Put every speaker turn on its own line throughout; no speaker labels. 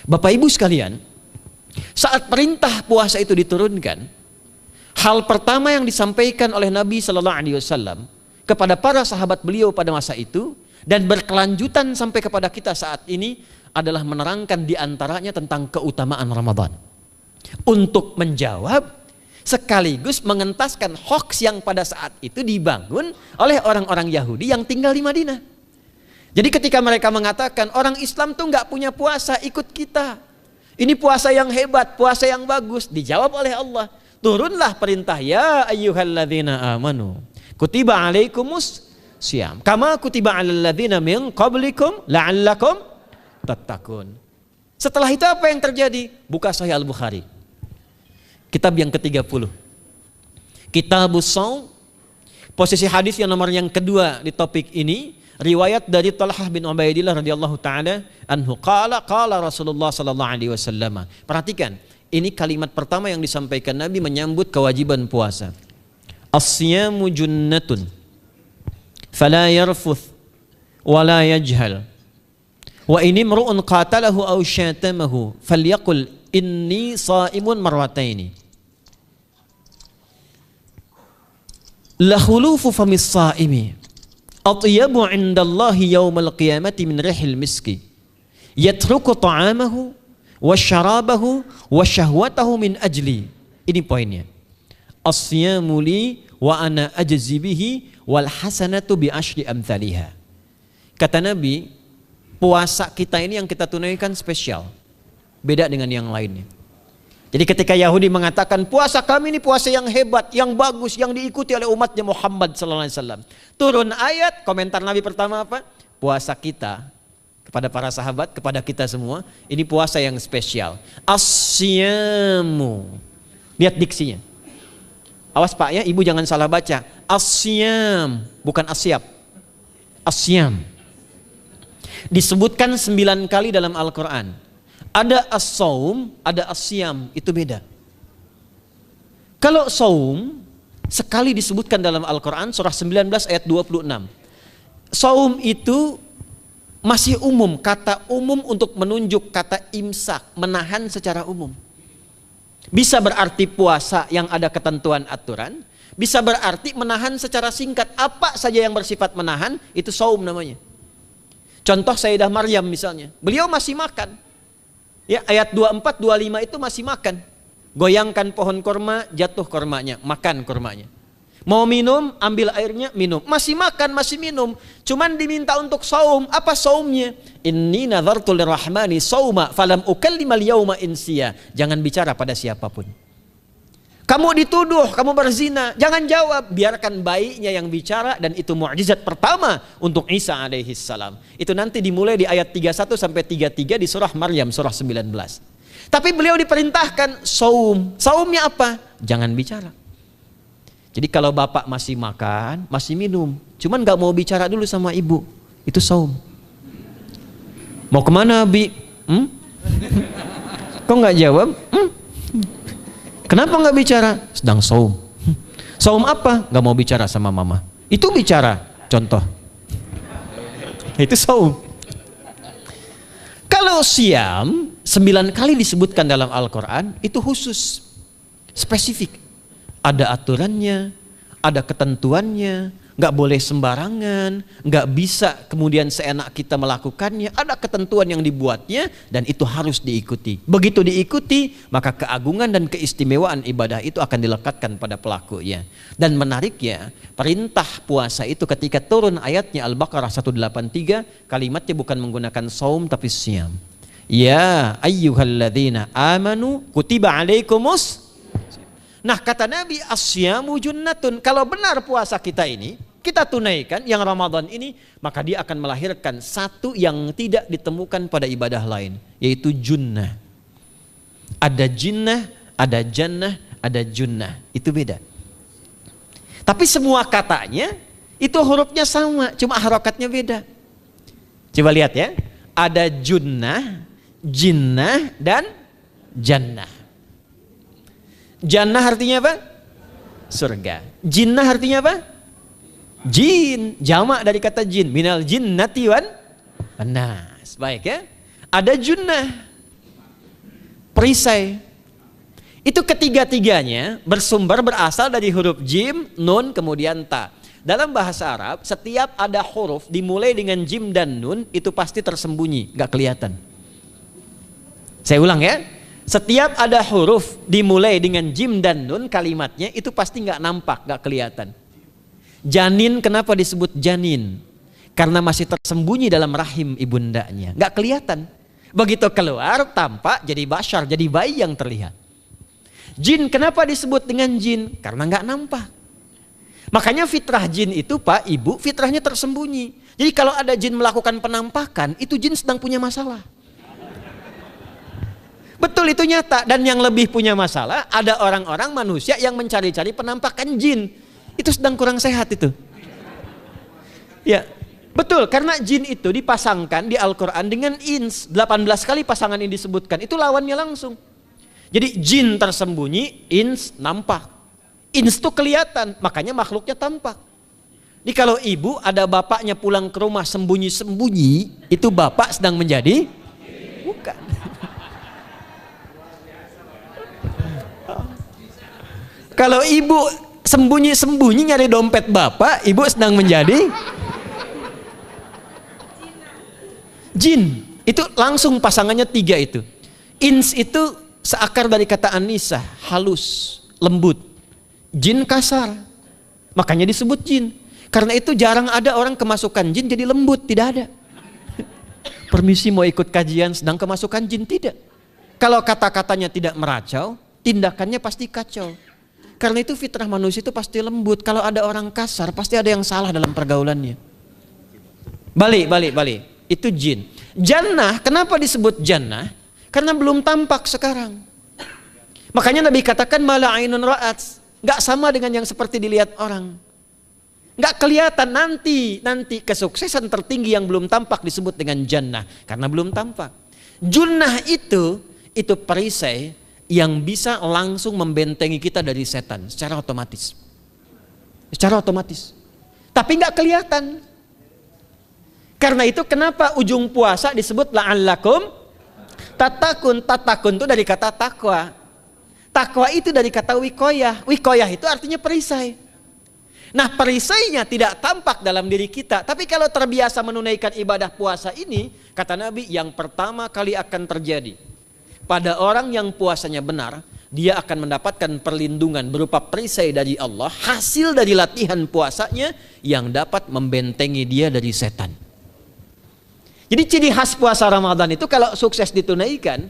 Bapak Ibu sekalian, saat perintah puasa itu diturunkan, hal pertama yang disampaikan oleh Nabi Sallallahu Alaihi Wasallam kepada para sahabat beliau pada masa itu dan berkelanjutan sampai kepada kita saat ini adalah menerangkan diantaranya tentang keutamaan Ramadan. Untuk menjawab sekaligus mengentaskan hoaks yang pada saat itu dibangun oleh orang-orang Yahudi yang tinggal di Madinah. Jadi ketika mereka mengatakan orang Islam tuh nggak punya puasa, ikut kita. Ini puasa yang hebat, puasa yang bagus. Dijawab oleh Allah, turunlah perintah, ya ayyuhalladzina amanu kutiba alaikumus syiyam kama kutiba alal ladzina min qablikum la'allakum tattaqun. Setelah itu apa yang terjadi? Buka Sahih Al-Bukhari, kitab yang ke-30, Kitabus Shaum, posisi hadis yang nomor yang kedua di topik ini, riwayat dari Talhah bin Ubaidillah radhiyallahu taala anhu qala Rasulullah sallallahu alaihi wasallam. Perhatikan, ini kalimat pertama yang disampaikan Nabi menyambut kewajiban puasa. As-siyamu junnatun fala yarfuth wala yajhal wa in imru'un qatalahu aw syatamahu falyaqul inni sha'imun marwataini. La khulufu famis sha'imi atyabu 'indallahi yaumal qiyamati min rihil miski yatruku ta'amahu wa syarabahu wa syahwatahu min ajli. Ini poinnya. As-siyamu li wa ana ajzi bihi wal hasanatu bi asyri amthaliha. Kata Nabi, puasa kita ini yang kita tunaikan spesial, beda dengan yang lainnya. Jadi ketika Yahudi mengatakan puasa kami ini puasa yang hebat, yang bagus, yang diikuti oleh umatnya Muhammad sallallahu alaihi wasallam, turun ayat, komentar Nabi pertama apa? Puasa kita kepada para sahabat, kepada kita semua, ini puasa yang spesial. As-siyamu. Lihat diksinya. Awas Pak ya, Ibu jangan salah baca. As-siyam, bukan asyab. As-siyam. Disebutkan 9 kali dalam Al-Quran. Ada as-saum, ada as-siyam, itu beda. Kalau saum, sekali disebutkan dalam Al-Quran, surah 19 ayat 26. Saum itu masih umum, kata umum untuk menunjuk kata imsak, menahan secara umum. Bisa berarti puasa yang ada ketentuan aturan, bisa berarti menahan secara singkat. Apa saja yang bersifat menahan, itu saum namanya. Contoh Sayyidah Maryam misalnya, beliau masih makan. Ya, ayat 24, 25 itu masih makan. Goyangkan pohon korma, jatuh kormanya, makan kormanya. Mau minum, ambil airnya, minum. Masih makan, masih minum. Cuman diminta untuk saum. Apa saumnya? Inni nadhartu lirrahmani sauma falam ukallimal yauma insiya. Jangan bicara pada siapapun. Kamu dituduh, kamu berzina. Jangan jawab. Biarkan bayinya yang bicara, dan itu mukjizat pertama untuk Isa alaihi salam. Itu nanti dimulai di ayat 31 sampai 33 di surah Maryam, surah 19. Tapi beliau diperintahkan saum. Saumnya apa? Jangan bicara. Jadi kalau bapak masih makan, masih minum, cuman gak mau bicara dulu sama ibu, itu saum. Mau kemana Bi? Kok gak jawab? Kenapa gak bicara? Sedang saum. Saum apa? Gak mau bicara sama mama. Itu bicara, contoh. Itu saum. Kalau siam, 9 kali disebutkan dalam Al-Quran, itu khusus, spesifik. Ada aturannya, ada ketentuannya, nggak boleh sembarangan, nggak bisa kemudian seenak kita melakukannya. Ada ketentuan yang dibuatnya dan itu harus diikuti. Begitu diikuti, maka keagungan dan keistimewaan ibadah itu akan dilekatkan pada pelakunya. Dan menariknya, perintah puasa itu ketika turun ayatnya Al-Baqarah 183, kalimatnya bukan menggunakan saum tapi siyam. Ya ayyuhalladzina amanu kutiba alaikumus. Nah kata Nabi, asyamu junnatun. Kalau benar puasa kita ini, kita tunaikan yang Ramadan ini, maka dia akan melahirkan satu yang tidak ditemukan pada ibadah lain, yaitu junnah. Ada jinnah, ada jannah, ada junnah. Itu beda. Tapi semua katanya, itu hurufnya sama, cuma harokatnya beda. Coba lihat ya. Ada junnah, jinnah, dan jannah. Jannah artinya apa? Surga. Jinnah artinya apa? Jin. Jamak dari kata jin. Minal jinnati wan nas. Baik ya. Ada junnah. perisai. Itu ketiga-tiganya berasal dari huruf jim, nun, kemudian ta. Dalam bahasa Arab, setiap ada huruf dimulai dengan jim dan nun, itu pasti tersembunyi, gak kelihatan. Saya ulang ya, setiap ada huruf dimulai dengan jim dan nun, kalimatnya itu pasti gak nampak, gak kelihatan. Janin, kenapa disebut janin? Karena masih tersembunyi dalam rahim ibundanya, gak kelihatan. Begitu keluar, tampak jadi bashar, jadi bayi yang terlihat. Jin, kenapa disebut dengan jin? Karena nggak nampak. Makanya fitrah jin itu Pak, Ibu, fitrahnya tersembunyi. Jadi kalau ada jin melakukan penampakan, itu jin sedang punya masalah. Betul, itu nyata. Dan yang lebih punya masalah, ada orang-orang manusia yang mencari-cari penampakan jin. Itu sedang kurang sehat itu. Ya, betul, karena jin itu dipasangkan di Al-Quran dengan ins. 18 kali pasangan ini disebutkan, itu lawannya langsung. Jadi jin tersembunyi, ins nampak. Ins itu kelihatan, makanya makhluknya tampak. Jadi kalau ibu ada bapaknya pulang ke rumah sembunyi-sembunyi, itu bapak sedang menjadi? Bukan. Kalau ibu sembunyi-sembunyi nyari dompet bapak, ibu sedang menjadi? Jin. Itu langsung pasangannya 3 itu. Ins itu seakar dari kata anisah, halus, lembut. Jin kasar, makanya disebut jin. Karena itu jarang ada orang kemasukan jin jadi lembut, tidak ada. Permisi mau ikut kajian sedang kemasukan jin, tidak. Kalau kata-katanya tidak meracau, tindakannya pasti kacau. Karena itu fitrah manusia itu pasti lembut. Kalau ada orang kasar, pasti ada yang salah dalam pergaulannya. Balik. Itu jin. Jannah, kenapa disebut jannah? Karena belum tampak sekarang. Makanya Nabi katakan mala ainun ra'at, nggak sama dengan yang seperti dilihat orang. Nggak kelihatan, nanti kesuksesan tertinggi yang belum tampak disebut dengan jannah karena belum tampak. Junnah itu perisai yang bisa langsung membentengi kita dari setan secara otomatis. Tapi nggak kelihatan. Karena itu kenapa ujung puasa disebut la'allakum tatakun itu dari kata takwa. Takwa itu dari kata wikoyah. Wikoyah itu artinya perisai. Nah, perisainya tidak tampak dalam diri kita. Tapi kalau terbiasa menunaikan ibadah puasa ini, kata Nabi, yang pertama kali akan terjadi pada orang yang puasanya benar, dia akan mendapatkan perlindungan berupa perisai dari Allah, hasil dari latihan puasanya yang dapat membentengi dia dari setan. Jadi ciri khas puasa Ramadan itu kalau sukses ditunaikan,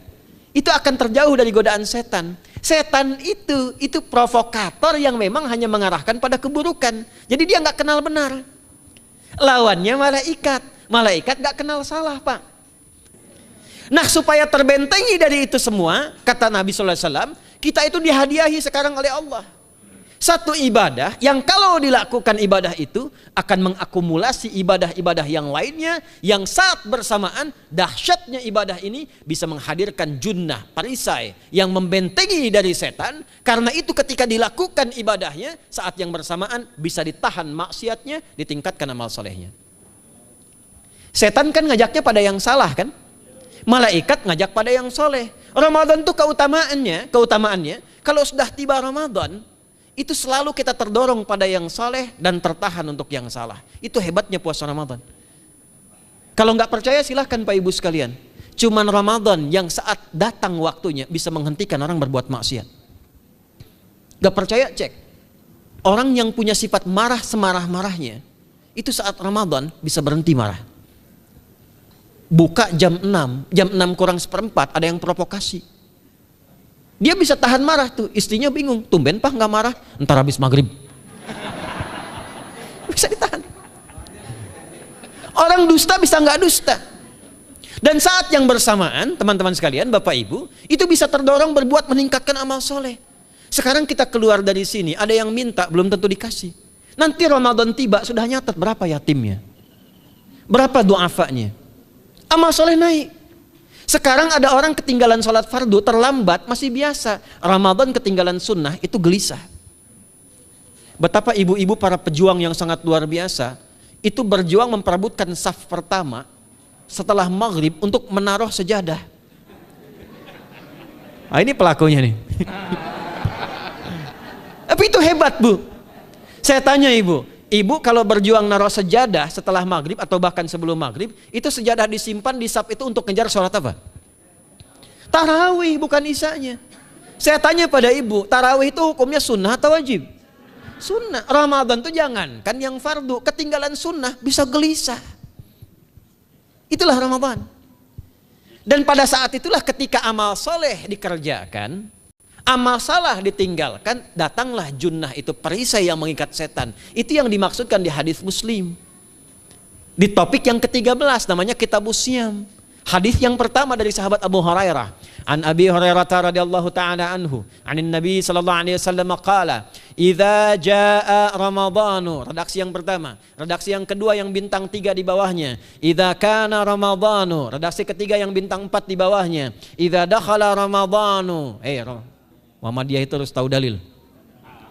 itu akan terjauh dari godaan setan. Setan itu provokator yang memang hanya mengarahkan pada keburukan. Jadi dia nggak kenal benar. Lawannya malaikat. Malaikat nggak kenal salah, Pak. Nah, supaya terbentengi dari itu semua, kata Nabi SAW, kita itu dihadiahi sekarang oleh Allah. Satu ibadah yang kalau dilakukan ibadah itu akan mengakumulasi ibadah-ibadah yang lainnya, yang saat bersamaan dahsyatnya ibadah ini bisa menghadirkan junnah, perisai yang membentengi dari setan. Karena itu ketika dilakukan ibadahnya, saat yang bersamaan bisa ditahan maksiatnya, ditingkatkan amal solehnya. Setan kan ngajaknya pada yang salah kan? Malaikat ngajak pada yang soleh. Ramadan itu keutamaannya kalau sudah tiba Ramadan, itu selalu kita terdorong pada yang saleh dan tertahan untuk yang salah. Itu hebatnya puasa Ramadan. Kalau nggak percaya silahkan Pak Ibu sekalian. Cuman Ramadan yang saat datang waktunya bisa menghentikan orang berbuat maksiat. Gak percaya cek. Orang yang punya sifat marah semarah-marahnya, itu saat Ramadan bisa berhenti marah. Buka jam 6 kurang seperempat ada yang provokasi. Dia bisa tahan marah tuh, istrinya bingung, tumben Pak nggak marah, entar habis maghrib. Bisa ditahan. Orang dusta bisa nggak dusta. Dan saat yang bersamaan, teman-teman sekalian, Bapak Ibu, itu bisa terdorong berbuat meningkatkan amal soleh. Sekarang kita keluar dari sini, ada yang minta, belum tentu dikasih. Nanti Ramadan tiba, sudah nyatet berapa yatimnya, berapa du'afanya. Amal soleh naik. Sekarang ada orang ketinggalan sholat fardu terlambat masih biasa. Ramadan ketinggalan sunnah itu gelisah. Betapa ibu-ibu para pejuang yang sangat luar biasa itu berjuang memperebutkan saf pertama setelah maghrib untuk menaruh sejadah. Ah, ini pelakunya nih. Tapi itu hebat, Bu. Saya tanya ibu kalau berjuang naruh sejadah setelah maghrib atau bahkan sebelum maghrib, itu sejadah disimpan di saf itu untuk ngejar sholat apa? Tarawih, bukan isanya. Saya tanya pada ibu, tarawih itu hukumnya sunnah atau wajib? Sunnah. Ramadan tuh jangan kan yang fardu, ketinggalan sunnah bisa gelisah. Itulah Ramadan. Dan pada saat itulah ketika amal soleh dikerjakan, amal salah ditinggalkan, datanglah junnah, itu perisai yang mengikat setan. Itu yang dimaksudkan di hadis Muslim. Di topik yang ke-13 namanya Kitabus Syam. Hadis yang pertama dari sahabat Abu Hurairah. An Abi Hurairah radhiyallahu ta'ala anhu, anin Nabi sallallahu alaihi wasallam qala, "Idza jaa Ramadhanu." Redaksi yang pertama. Redaksi yang kedua yang bintang 3 di bawahnya. "Idza kana Ramadhanu." Redaksi ketiga yang bintang 4 di bawahnya. "Idza dakhala Ramadhanu." Muhammadiyah itu harus tahu dalil.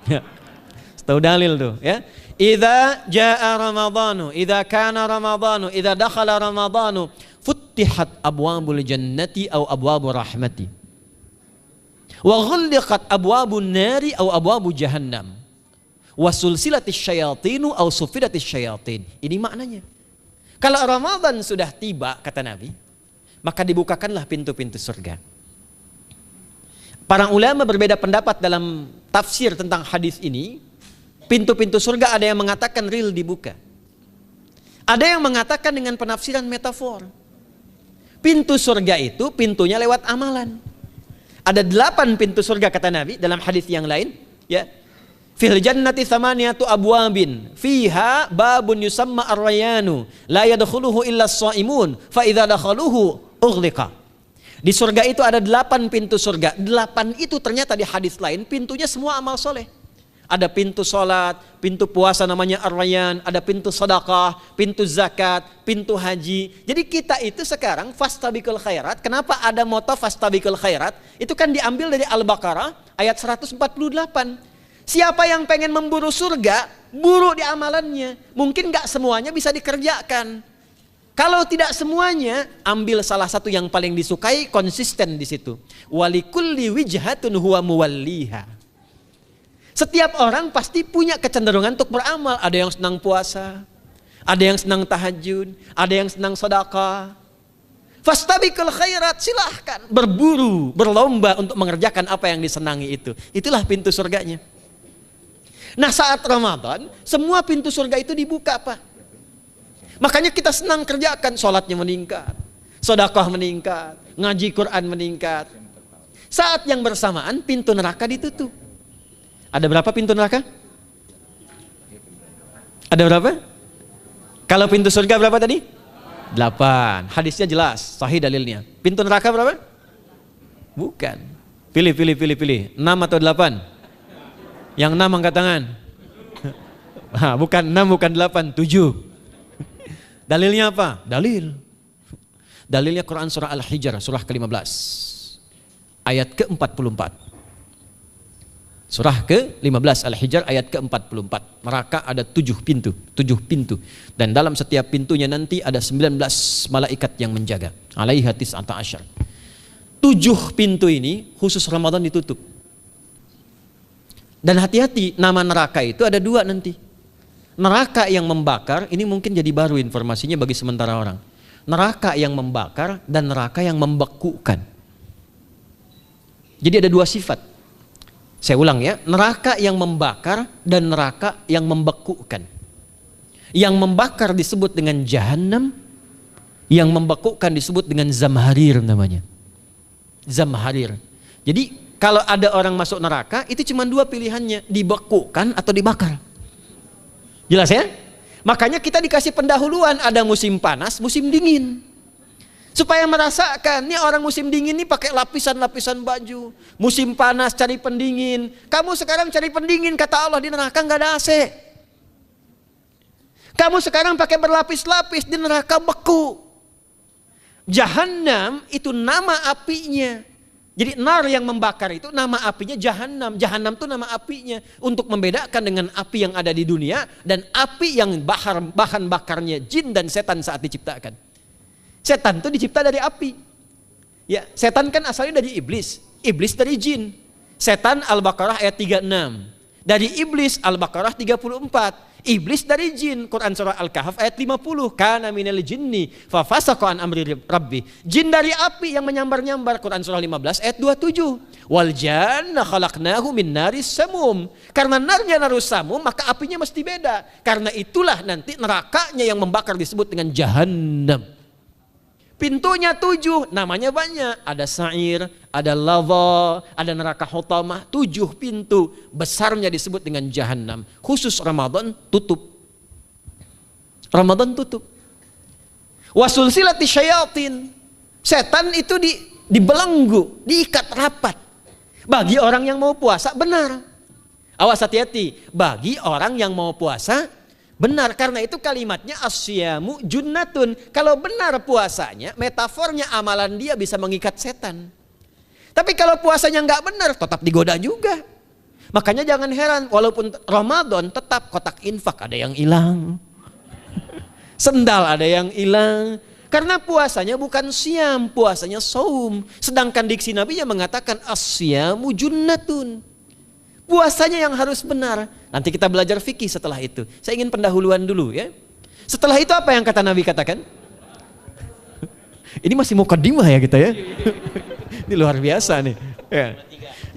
Ya. Tahu dalil tuh, ya. Idza jaa Ramadhanu, idza kana Ramadhanu, idza dakhala Ramadhanu, futtihat abwabul jannati aw abwabur rahmati. Wa ghulliqat abwabun nari aw abwabu jahannam. Wa sulsilatis syayatinu aw sufidatis syayatin. Ini maknanya. Kalau Ramadan sudah tiba, kata Nabi, maka dibukakanlah pintu-pintu surga. Para ulama berbeda pendapat dalam tafsir tentang hadis ini. Pintu-pintu surga ada yang mengatakan real dibuka. Ada yang mengatakan dengan penafsiran metafor. Pintu surga itu pintunya lewat amalan. Ada 8 pintu surga kata Nabi dalam hadis yang lain, ya. Fil jannati thamaniyatu abwabin fiha babun yusamma ar-rayanu la yadkhuluhu illa as-shaimun fa idza dakhaluhu ughliqa. Di surga itu ada 8 pintu surga. 8 itu ternyata di hadis lain pintunya semua amal soleh. Ada pintu sholat, pintu puasa namanya ar-rayyan, ada pintu sedekah, pintu zakat, pintu haji. Jadi kita itu sekarang fastabiqul khairat. Kenapa ada moto fastabiqul khairat? Itu kan diambil dari Al-Baqarah ayat 148. Siapa yang pengen memburu surga, buru di amalannya. Mungkin gak semuanya bisa dikerjakan. Kalau tidak semuanya, ambil salah satu yang paling disukai, konsisten di situ. Walikulli wijhatun huwa muwalliha. Setiap orang pasti punya kecenderungan untuk beramal. Ada yang senang puasa, ada yang senang tahajud, ada yang senang sedekah. Fastabiqul khairat, silahkan berburu, berlomba untuk mengerjakan apa yang disenangi itu. Itulah pintu surganya. Nah, saat Ramadan, semua pintu surga itu dibuka, Pak. Makanya kita senang kerjakan, sholatnya meningkat, sedekah meningkat, ngaji Quran meningkat. Saat yang bersamaan pintu neraka ditutup. Ada berapa pintu neraka? Ada berapa? Kalau pintu surga berapa tadi? 8. Hadisnya jelas, sahih dalilnya. Pintu neraka berapa? Bukan. Pilih. 6 atau 8? Yang 6 angkat tangan. Bukan 6, bukan 8, 7. Dalilnya apa? Dalilnya Quran surah Al-Hijr, surah ke-15. Ayat ke-44. Surah ke-15 Al-Hijr ayat ke-44. Neraka ada 7 pintu. Dan dalam setiap pintunya nanti ada 19 malaikat yang menjaga. Alaiha tis'ata asyar. 7 pintu ini khusus Ramadan ditutup. Dan hati-hati, nama neraka itu ada 2 nanti. Neraka yang membakar, ini mungkin jadi baru informasinya bagi sementara orang. Neraka yang membakar dan neraka yang membekukan. Jadi ada 2 sifat. Saya ulang ya, neraka yang membakar dan neraka yang membekukan. Yang membakar disebut dengan Jahannam, yang membekukan disebut dengan Zamharir namanya. Zamharir. Jadi kalau ada orang masuk neraka, itu cuma 2 pilihannya, dibekukan atau dibakar. Jelas ya? Makanya kita dikasih pendahuluan, ada musim panas, musim dingin. Supaya merasakan, nih orang musim dingin nih pakai lapisan-lapisan baju. Musim panas cari pendingin. Kamu sekarang cari pendingin, kata Allah, di neraka nggak ada AC. Kamu sekarang pakai berlapis-lapis, di neraka beku. Jahannam itu nama apinya. Jadi nar yang membakar itu nama apinya Jahannam. Jahannam itu nama apinya. Untuk membedakan dengan api yang ada di dunia dan api yang bahan bakarnya jin dan setan saat diciptakan. Setan itu dicipta dari api. Ya, setan kan asalnya dari iblis. iblis dari jin. Setan Al-Baqarah ayat 36. Dari iblis Al-Baqarah 34. Iblis dari jin, Quran surah Al-Kahf ayat 50. Kana minal jinni fafasaqa an amri rabbi. Jin dari api yang menyambar-nyambar, Quran surah 15 ayat 27. Wal janna khalaqnahu min naris samum. Karena narnya narus samum, maka apinya mesti beda. Karena itulah nanti nerakanya yang membakar disebut dengan Jahannam. Pintunya 7, namanya banyak. Ada sa'ir, ada lava, ada neraka hutamah. 7 pintu besarnya disebut dengan Jahannam. Khusus Ramadan tutup. Ramadan tutup. Wasulsilati syayatin. Setan itu dibelenggu, diikat rapat. Bagi orang yang mau puasa benar. Awas hati-hati. Bagi orang yang mau puasa benar, karena itu kalimatnya asyamu junnatun. Kalau benar puasanya, metafornya amalan dia bisa mengikat setan. Tapi kalau puasanya nggak benar, tetap digoda juga. Makanya jangan heran, walaupun Ramadan tetap kotak infak ada yang hilang. Sendal ada yang hilang. Karena puasanya bukan siam, puasanya saum. Sedangkan diksi Nabi yang mengatakan asyamu junnatun. Puasanya yang harus benar. Nanti kita belajar fikih setelah itu. Saya ingin pendahuluan dulu ya. Setelah itu apa yang kata Nabi katakan? Ini masih mukaddimah ya kita ya. Ini luar biasa nih. Ya.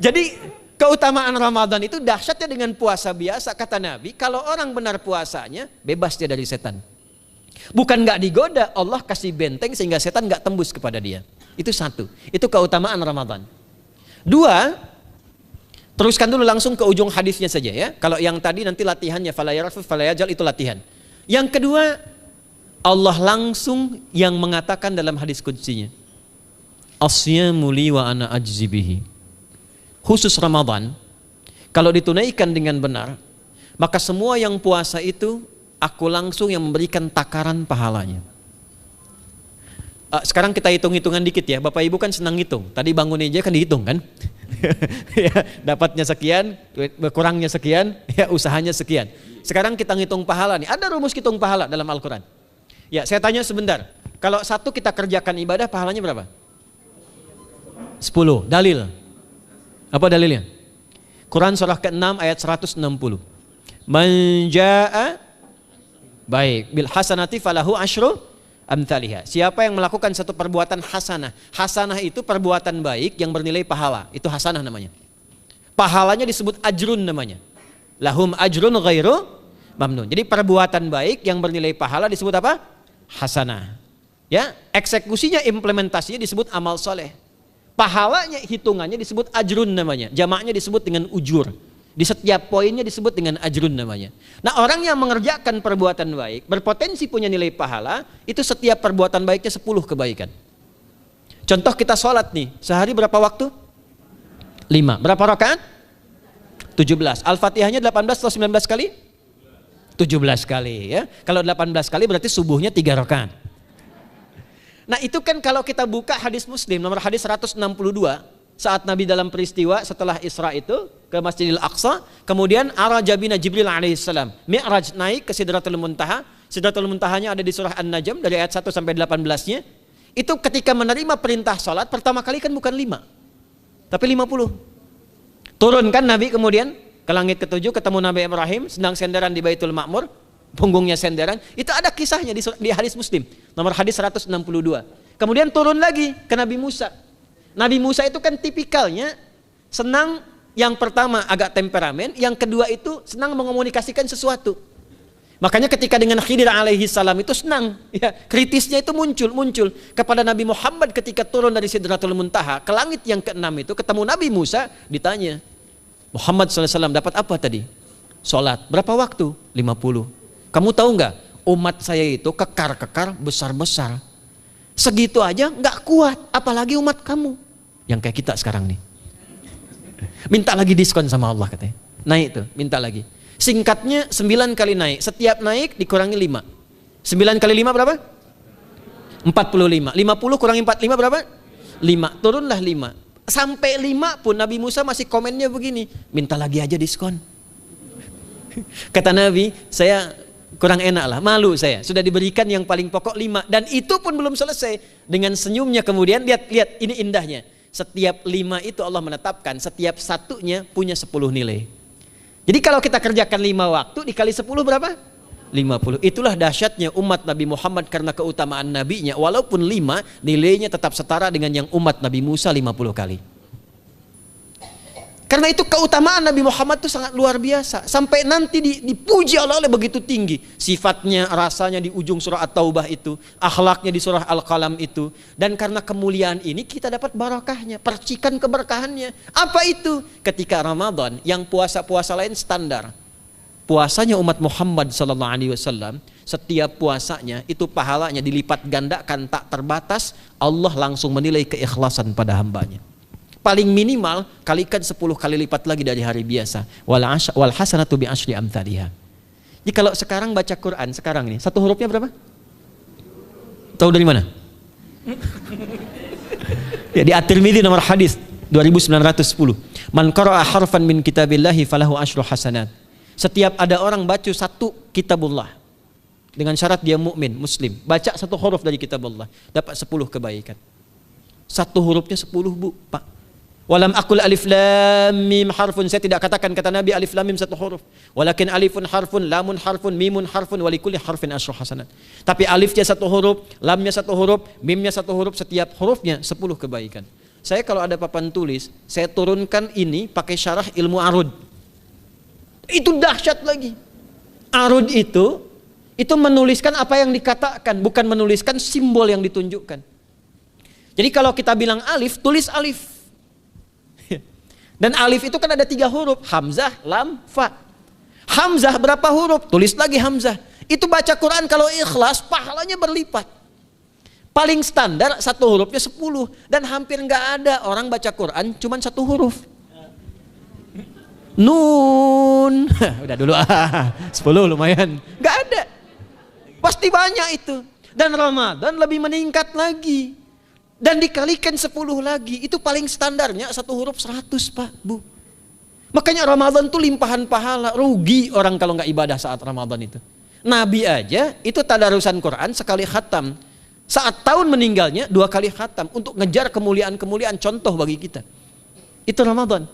Jadi keutamaan Ramadan itu dahsyatnya dengan puasa biasa. Kata Nabi, kalau orang benar puasanya, bebas dia dari setan. Bukan gak digoda, Allah kasih benteng sehingga setan gak tembus kepada dia. Itu satu. Itu keutamaan Ramadan. 2, teruskan dulu langsung ke ujung hadisnya saja ya. Kalau yang tadi nanti latihannya fala yarfuf fala yajal, itu latihan. Yang kedua, Allah langsung yang mengatakan dalam hadis qudsinya, asyamu li wa ana ajzi bihi. Khusus Ramadan, kalau ditunaikan dengan benar, maka semua yang puasa itu aku langsung yang memberikan takaran pahalanya. Sekarang kita hitung-hitungan dikit ya. Bapak Ibu kan senang hitung. Tadi bangun aja kan dihitung kan. Ya, dapatnya sekian, kurangnya sekian, ya usahanya sekian. Sekarang kita ngitung pahala nih. Ada rumus hitung pahala dalam Al-Quran. Ya, saya tanya sebentar. Kalau satu kita kerjakan ibadah, pahalanya berapa? 10. Dalil. Apa dalilnya? Quran surah ke-6 ayat 160. Man jaa baik bil hasanati falahu asyru amthaliha. Siapa yang melakukan satu perbuatan hasanah. Hasanah itu perbuatan baik yang bernilai pahala. Itu hasanah namanya. Pahalanya disebut ajrun namanya. Lahum ajrun ghairu mamnun. Jadi perbuatan baik yang bernilai pahala disebut apa? Hasanah. Ya, eksekusinya, implementasinya disebut amal soleh. Pahalanya, hitungannya disebut ajrun namanya. Jamaknya disebut dengan ujur. Di setiap poinnya disebut dengan ajrun namanya. Nah, orang yang mengerjakan perbuatan baik berpotensi punya nilai pahala, itu setiap perbuatan baiknya 10 kebaikan. Contoh kita sholat nih, sehari berapa waktu? 5. Berapa rakaat? 17. Al-Fatihahnya 18 atau 19 kali? 17 kali ya. Kalau 18 kali berarti subuhnya 3 rakaat. Nah, itu kan kalau kita buka hadis Muslim nomor hadis 162, saat Nabi dalam peristiwa setelah Isra itu ke Masjidil Aqsa, kemudian araja bina Jibril alaihissalam, Mi'raj naik ke Sidratul Muntaha. Sidratul Muntahanya ada di surah An-Najm dari ayat 1 sampai 18-nya. Itu ketika menerima perintah salat pertama kali kan bukan 5, tapi 50. Turun kan Nabi kemudian ke langit ke-7, ketemu Nabi Ibrahim sedang senderan di Baitul Ma'mur, punggungnya senderan. Itu ada kisahnya di hadis Muslim nomor hadis 162. Kemudian turun lagi ke Nabi Musa. Nabi Musa itu kan tipikalnya senang, yang pertama agak temperamen, yang kedua itu senang mengomunikasikan sesuatu. Makanya ketika dengan Khidir alaihi salam itu senang, ya, kritisnya itu muncul kepada Nabi Muhammad ketika turun dari Sidratul Muntaha ke langit yang ke-6 itu ketemu Nabi Musa, ditanya, Muhammad SAW dapat apa tadi? Sholat. Berapa waktu? 50. Kamu tahu nggak? Umat saya itu kekar-kekar besar-besar. Segitu aja nggak kuat, apalagi umat kamu yang kayak kita sekarang nih. Minta lagi diskon sama Allah katanya. Naik tuh, minta lagi. Singkatnya 9 kali naik. Setiap naik dikurangi 5. 9 kali 5 berapa? 45. 50 kurangi 45 berapa? 5. Turunlah 5. Sampai 5 pun Nabi Musa masih komennya begini, minta lagi aja diskon. Kata Nabi, saya kurang enak lah, malu saya. Sudah diberikan yang paling pokok 5. Dan itu pun belum selesai. Dengan senyumnya kemudian, lihat ini indahnya. Setiap 5 itu Allah menetapkan, setiap satunya punya 10 nilai. Jadi kalau kita kerjakan 5 waktu dikali 10 berapa? 50. Itulah dahsyatnya umat Nabi Muhammad karena keutamaan nabinya. Walaupun 5, nilainya tetap setara dengan yang umat Nabi Musa 50 kali. Karena itu keutamaan Nabi Muhammad itu sangat luar biasa. Sampai nanti dipuji Allah oleh begitu tinggi. Sifatnya, rasanya di ujung surah At-Taubah itu. Akhlaknya di surah Al-Qalam itu. Dan karena kemuliaan ini kita dapat barakahnya. Percikan keberkahannya. Apa itu? Ketika Ramadan yang puasa-puasa lain standar. Puasanya umat Muhammad SAW, setiap puasanya itu pahalanya dilipat gandakan tak terbatas. Allah langsung menilai keikhlasan pada hambanya. Paling minimal kalikan 10 kali lipat lagi dari hari biasa. Wal hasanatu bi asyri amthaliha. Jadi kalau sekarang baca Quran sekarang ini, satu hurufnya berapa? Tahu dari mana? Ya, di At-Tirmidzi nomor hadis 2910. Man qara'a harfan min kitabillahi falahu asyru hasanat. Setiap ada orang baca satu kitabullah dengan syarat dia mukmin, muslim, baca satu huruf dari kitabullah, dapat 10 kebaikan. Satu hurufnya 10, Bu, Pak. Walam aqul alif lam mim harfun, saya tidak katakan kata Nabi alif lam mim satu huruf. Walakin alifun harfun, lamun harfun, mimun harfun, wa likulli harfin asyru hasanat. Tapi alifnya satu huruf, lamnya satu huruf, mimnya satu huruf, setiap hurufnya 10 kebaikan. Saya kalau ada papan tulis, saya turunkan ini pakai syarah ilmu arud. Itu dahsyat lagi. Arud itu menuliskan apa yang dikatakan, bukan menuliskan simbol yang ditunjukkan. Jadi kalau kita bilang alif, tulis alif. Dan alif itu kan ada 3 huruf, hamzah, lam, fa. Hamzah berapa huruf? Tulis lagi hamzah. Itu baca Quran kalau ikhlas, pahalanya berlipat. Paling standar satu hurufnya 10. Dan hampir nggak ada orang baca Quran cuma satu huruf. Nun. Udah dulu 10 lumayan. Nggak ada. Pasti banyak itu. Dan Ramadan lebih meningkat lagi. Dan dikalikan 10 lagi, itu paling standarnya satu huruf 100, Pak, Bu. Makanya Ramadan itu limpahan pahala. Rugi orang kalau nggak ibadah saat Ramadan itu. Nabi aja itu tadarusan Quran sekali khatam. Saat tahun meninggalnya 2 kali khatam untuk ngejar kemuliaan-kemuliaan contoh bagi kita. Itu Ramadan.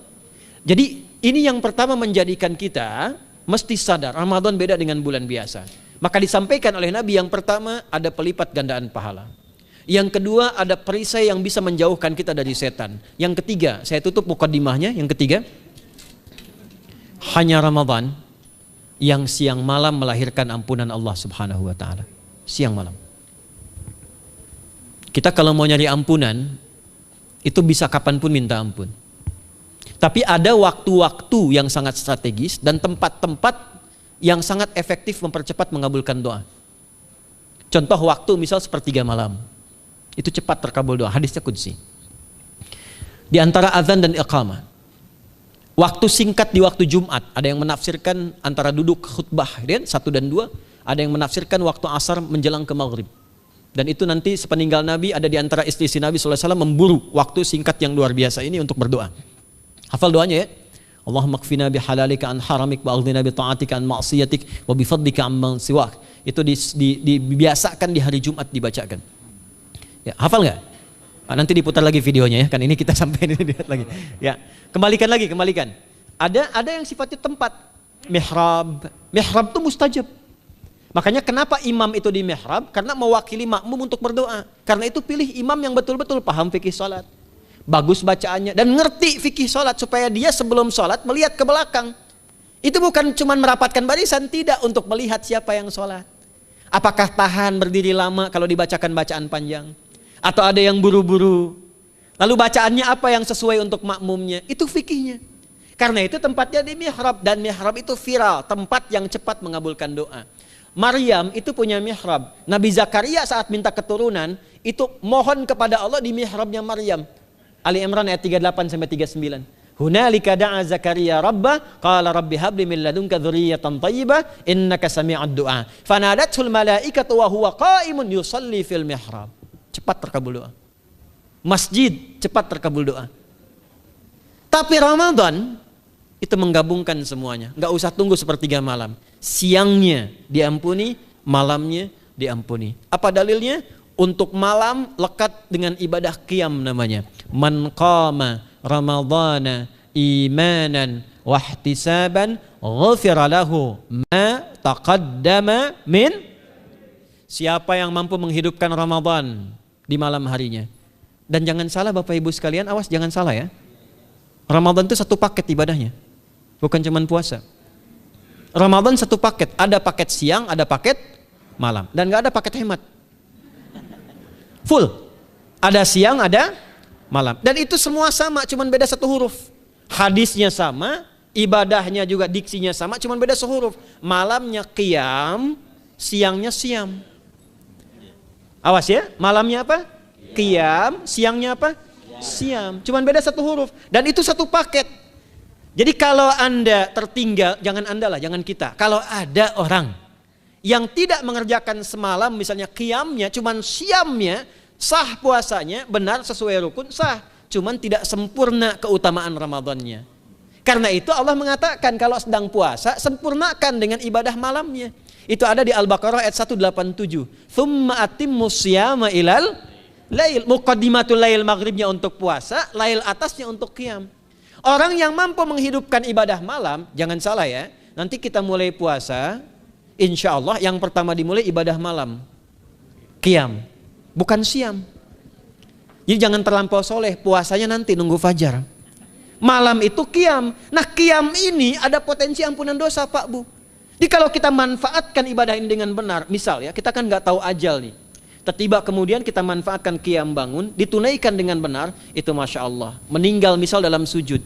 Jadi ini yang pertama menjadikan kita mesti sadar Ramadan beda dengan bulan biasa. Maka disampaikan oleh Nabi yang pertama ada pelipat gandaan pahala. Yang kedua ada perisai yang bisa menjauhkan kita dari setan. Yang ketiga, saya tutup mukadimahnya. Yang ketiga, hanya Ramadan yang siang malam melahirkan ampunan Allah Subhanahu wa taala. Siang malam. Kita kalau mau nyari ampunan itu bisa kapanpun minta ampun. Tapi ada waktu-waktu yang sangat strategis dan tempat-tempat yang sangat efektif mempercepat mengabulkan doa. Contoh waktu misal sepertiga malam. Itu cepat terkabul doa, hadisnya qudsi. Di antara azan dan iqamah. Waktu singkat di waktu Jumat, ada yang menafsirkan antara duduk khutbah, 1 dan 2, ada yang menafsirkan waktu asar menjelang ke maghrib. Dan itu nanti sepeninggal Nabi ada di antara istri Nabi SAW memburu waktu singkat yang luar biasa ini untuk berdoa. Hafal doanya ya. Allahumma kfina bihalalika an haramik wa aghdina bi ta'atika an ma'siyatik wa bi fadlika amman siwak. Itu dibiasakan di hari Jumat dibacakan. Ya, hafal nggak? Nanti diputar lagi videonya ya, kan ini kita sampai ini lihat lagi. Ya, kembalikan. Ada yang sifatnya tempat. Mihrab itu mustajab. Makanya kenapa imam itu di mihrab? Karena mewakili makmum untuk berdoa. Karena itu pilih imam yang betul-betul paham fikih salat, bagus bacaannya dan ngerti fikih salat supaya dia sebelum salat melihat ke belakang. Itu bukan cuma merapatkan barisan, tidak, untuk melihat siapa yang salat. Apakah tahan berdiri lama kalau dibacakan bacaan panjang? Atau ada yang buru-buru? Lalu bacaannya apa yang sesuai untuk makmumnya? Itu fikihnya. Karena itu tempatnya di mihrab. Dan mihrab itu viral, tempat yang cepat mengabulkan doa. Maryam itu punya mihrab. Nabi Zakaria saat minta keturunan, itu mohon kepada Allah di mihrabnya Maryam. Ali Imran ayat 38-39. Hunalika da'a Zakaria rabbah qala rabbi habli min ladunka dzurriyyatan thayyibah innaka sami'ud du'a. Fanadatul malaikatu wa huwa qa'imun yusalli fil mihrab. Cepat terkabul doa. Masjid cepat terkabul doa. Tapi Ramadan itu menggabungkan semuanya. Enggak usah tunggu sepertiga malam. Siangnya diampuni, malamnya diampuni. Apa dalilnya? untuk malam lekat dengan ibadah qiyam namanya. Man qama ramadhana imanan wahtisaban ghufira lahu ma taqaddama min. Siapa yang mampu menghidupkan Ramadan di malam harinya. Dan jangan salah Bapak Ibu sekalian, awas jangan salah ya. Ramadan itu satu paket ibadahnya. Bukan cuma puasa. Ramadan satu paket, ada paket siang, ada paket malam. Dan gak ada paket hemat. Full. Ada siang, ada malam. Dan itu semua sama, cuma beda satu huruf. Hadisnya sama, ibadahnya juga diksinya sama, cuma beda sehuruf. Malamnya qiyam, siangnya siam. Awas ya, malamnya apa? Qiyam, siangnya apa? Siam. Cuma beda satu huruf. Dan itu satu paket. Jadi kalau Anda tertinggal, jangan Anda lah, jangan kita. Kalau ada orang yang tidak mengerjakan semalam, misalnya qiyamnya, cuman siamnya, sah puasanya, benar sesuai rukun, sah. Cuman tidak sempurna keutamaan Ramadannya. Karena itu Allah mengatakan kalau sedang puasa, sempurnakan dengan ibadah malamnya. Itu ada di Al-Baqarah ayat 187. Tsumma atimmus syiyama ilal lail. Muqaddimatul lail maghribnya untuk puasa, lail atasnya untuk qiyam. Orang yang mampu menghidupkan ibadah malam, jangan salah ya. Nanti kita mulai puasa, insya Allah yang pertama dimulai ibadah malam. Qiyam, bukan siam. Jadi jangan terlampau soleh, puasanya nanti nunggu fajar. Malam itu qiyam. Nah qiyam ini ada potensi ampunan dosa Pak Bu. Jadi kalau kita manfaatkan ibadah ini dengan benar, misal ya kita kan nggak tahu ajal nih. Tiba kemudian kita manfaatkan qiyam bangun, ditunaikan dengan benar, itu Masya Allah. Meninggal misal dalam sujud,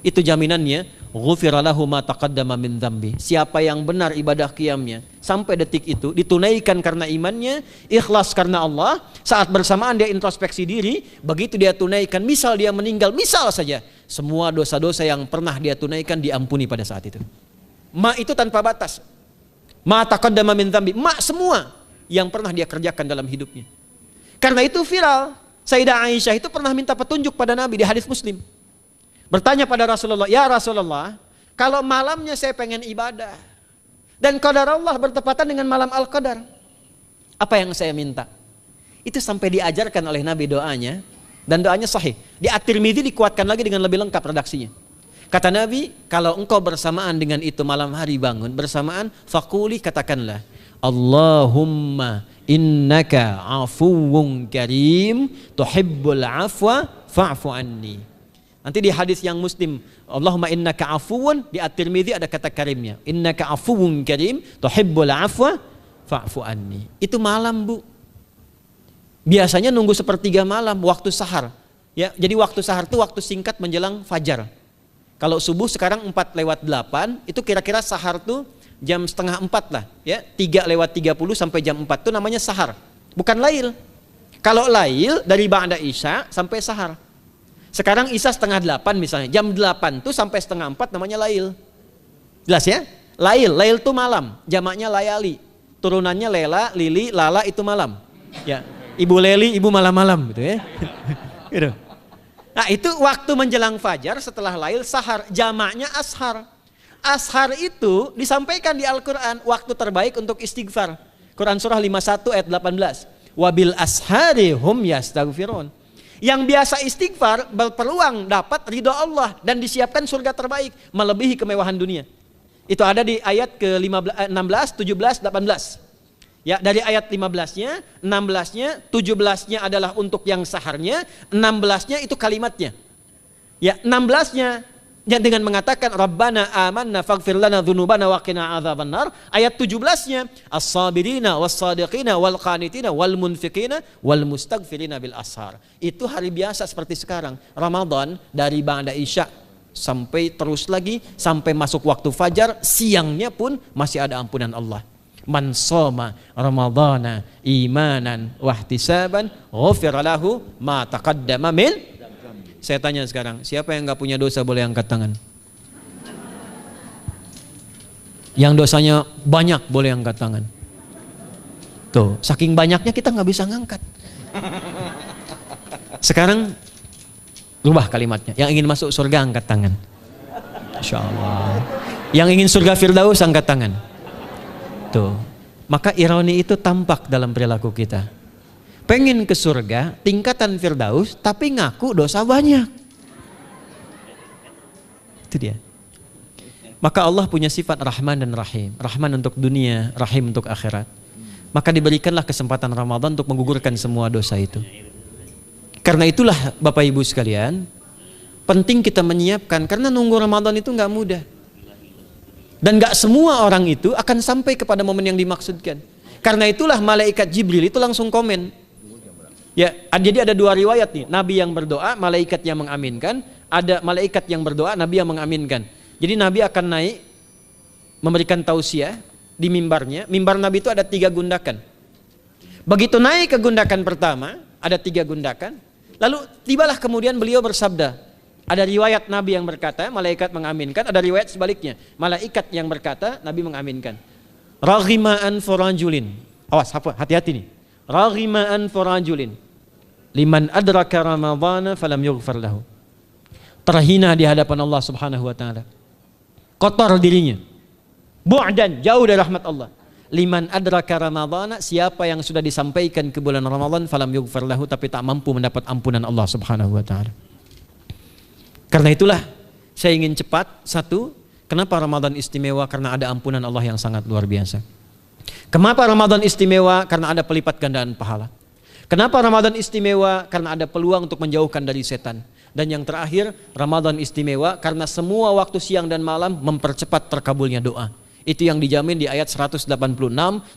itu jaminannya, ghufira lahu ma taqaddama min dzambi. Siapa yang benar ibadah qiyamnya, sampai detik itu, ditunaikan karena imannya, ikhlas karena Allah, saat bersamaan dia introspeksi diri, begitu dia tunaikan, misal dia meninggal, misal saja, semua dosa-dosa yang pernah dia tunaikan diampuni pada saat itu. Ma itu tanpa batas. Ma taqaddama min dzambi, ma semua yang pernah dia kerjakan dalam hidupnya. Karena itu viral. Sayyidah Aisyah itu pernah minta petunjuk pada Nabi di hadis Muslim. Bertanya pada Rasulullah, ya Rasulullah, kalau malamnya saya pengen ibadah dan qadar Allah bertepatan dengan malam Al-Qadar, apa yang saya minta? Itu sampai diajarkan oleh Nabi doanya, dan doanya sahih. Di At-Tirmidzi dikuatkan lagi dengan lebih lengkap redaksinya. Kata Nabi, kalau engkau bersamaan dengan itu malam hari bangun, bersamaan, faquli, katakanlah, Allahumma innaka afuwun karim tuhibbul afwa fa'fu anni. Nanti di hadis yang Muslim, Allahumma innaka afuwun, di At-Tirmidzi ada kata karimnya, innaka afuwun karim tuhibbul afwa fa'fu anni. Itu malam Bu. Biasanya nunggu sepertiga malam, waktu sahar. Ya, jadi waktu sahar itu waktu singkat menjelang fajar. Kalau subuh sekarang 4:08, itu kira-kira sahar tuh jam setengah 4 lah, ya 3:30 sampai jam 4 itu namanya sahar, bukan lail. Kalau lail dari ba'da isya sampai sahar. Sekarang isya setengah 8 misalnya, jam 8 tuh sampai setengah 4 namanya lail. Jelas ya? Lail tuh malam, jamaknya layali. Turunannya lela, lili, lala itu malam. Ya, ibu leli, ibu malam-malam gitu ya. Gitu. Nah itu waktu menjelang fajar setelah lail sahar, jamaknya ashar. Ashar itu disampaikan di Al-Quran waktu terbaik untuk istighfar. Quran surah 51 ayat 18. Wabil ashari hum yastaghfirun. Yang biasa istighfar berpeluang dapat ridho Allah dan disiapkan surga terbaik melebihi kemewahan dunia. Itu ada di ayat ke-16, 17, 18. Ya, dari ayat 15-nya, 16-nya, 17-nya adalah untuk yang saharnya, 16-nya itu kalimatnya. Ya, 16-nya yang dengan mengatakan Rabbana amanna faghfir lana dzunubana wa qina adzabannar. Ayat 17-nya as-sabirina was-sadiqina wal qanitina wal munfiqina wal mustaghfirina bil ashar. Itu hari biasa seperti sekarang. Ramadan dari ba'da isya sampai terus lagi sampai masuk waktu fajar, siangnya pun masih ada ampunan Allah. Man shoma ramadhana imanan wahtisaban ghufira lahu ma taqaddama min. Saya tanya sekarang, siapa yang enggak punya dosa boleh angkat tangan? Yang dosanya banyak boleh angkat tangan. Tuh, saking banyaknya kita nggak bisa ngangkat. Sekarang rubah kalimatnya. Yang ingin masuk surga angkat tangan. Insya Allah. Yang ingin surga Firdaus angkat tangan. Tuh, maka ironi itu tampak dalam perilaku kita. pengen ke surga, tingkatan Firdaus, tapi ngaku dosa banyak. Itu dia. Maka Allah punya sifat Rahman dan Rahim. Rahman untuk dunia, Rahim untuk akhirat. Maka diberikanlah kesempatan Ramadan untuk menggugurkan semua dosa itu. Karena itulah Bapak Ibu sekalian, penting kita menyiapkan, karena nunggu Ramadan itu nggak mudah. Dan nggak semua orang itu akan sampai kepada momen yang dimaksudkan. Karena itulah malaikat Jibril itu langsung komen. Ya, jadi ada dua riwayat nih, Nabi yang berdoa, malaikat yang mengaminkan, ada malaikat yang berdoa, Nabi yang mengaminkan. Jadi Nabi akan naik memberikan tausiah di mimbarnya. Mimbar Nabi itu ada 3 gundakan. Begitu naik ke gundakan pertama, ada 3 gundakan. Lalu tibalah kemudian beliau bersabda. Ada riwayat Nabi yang berkata, malaikat mengaminkan. Ada riwayat sebaliknya, malaikat yang berkata, Nabi mengaminkan. Raghima'an forajulin. Awas, hati-hati nih. Raghima'an forajulin. Liman adraka Ramadhana falam yughfar lahu. Terhina di hadapan Allah Subhanahu wa taala. Kotor dirinya. Bu'dan, jauh dari rahmat Allah. Liman adraka Ramadhana, siapa yang sudah disampaikan ke bulan Ramadan falam yughfar lahu, tapi tak mampu mendapat ampunan Allah Subhanahu wa taala. Karena itulah saya ingin cepat. Satu, kenapa Ramadan istimewa? Karena ada ampunan Allah yang sangat luar biasa. Kenapa Ramadan istimewa? Karena ada pelipat gandaan pahala. Kenapa Ramadan istimewa? Karena ada peluang untuk menjauhkan dari setan. Dan yang terakhir, Ramadan istimewa karena semua waktu siang dan malam mempercepat terkabulnya doa. Itu yang dijamin di ayat 186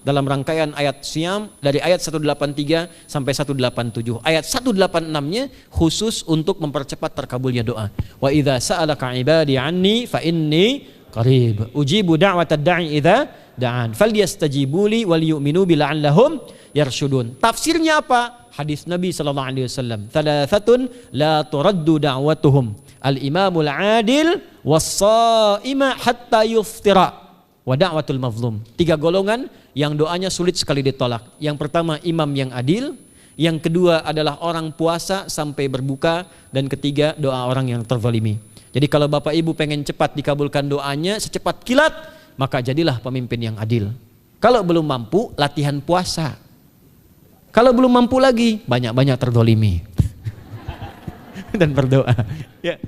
dalam rangkaian ayat Siyam dari ayat 183 sampai 187. Ayat 186-nya khusus untuk mempercepat terkabulnya doa. Wa idza sa'alaka 'ibadi 'anni fa inni qarib. Ujibu da'watad da'i idza da'an. Falyastajibu li wal yu'minu bi la'allahum yarshudun. Tafsirnya apa? Hadis Nabi sallallahu alaihi wasallam, "Thalathatun la turaddu da'watuhum, al-imamul 'adil was-sha'ima hatta yuftira wa da'watul mazlum." 3 golongan yang doanya sulit sekali ditolak. Yang pertama imam yang adil, yang kedua adalah orang puasa sampai berbuka, dan ketiga doa orang yang terzalimi. Jadi kalau Bapak Ibu pengen cepat dikabulkan doanya secepat kilat, maka jadilah pemimpin yang adil. Kalau belum mampu, latihan puasa. Kalau belum mampu lagi, banyak-banyak terzalimi dan berdoa. Ya.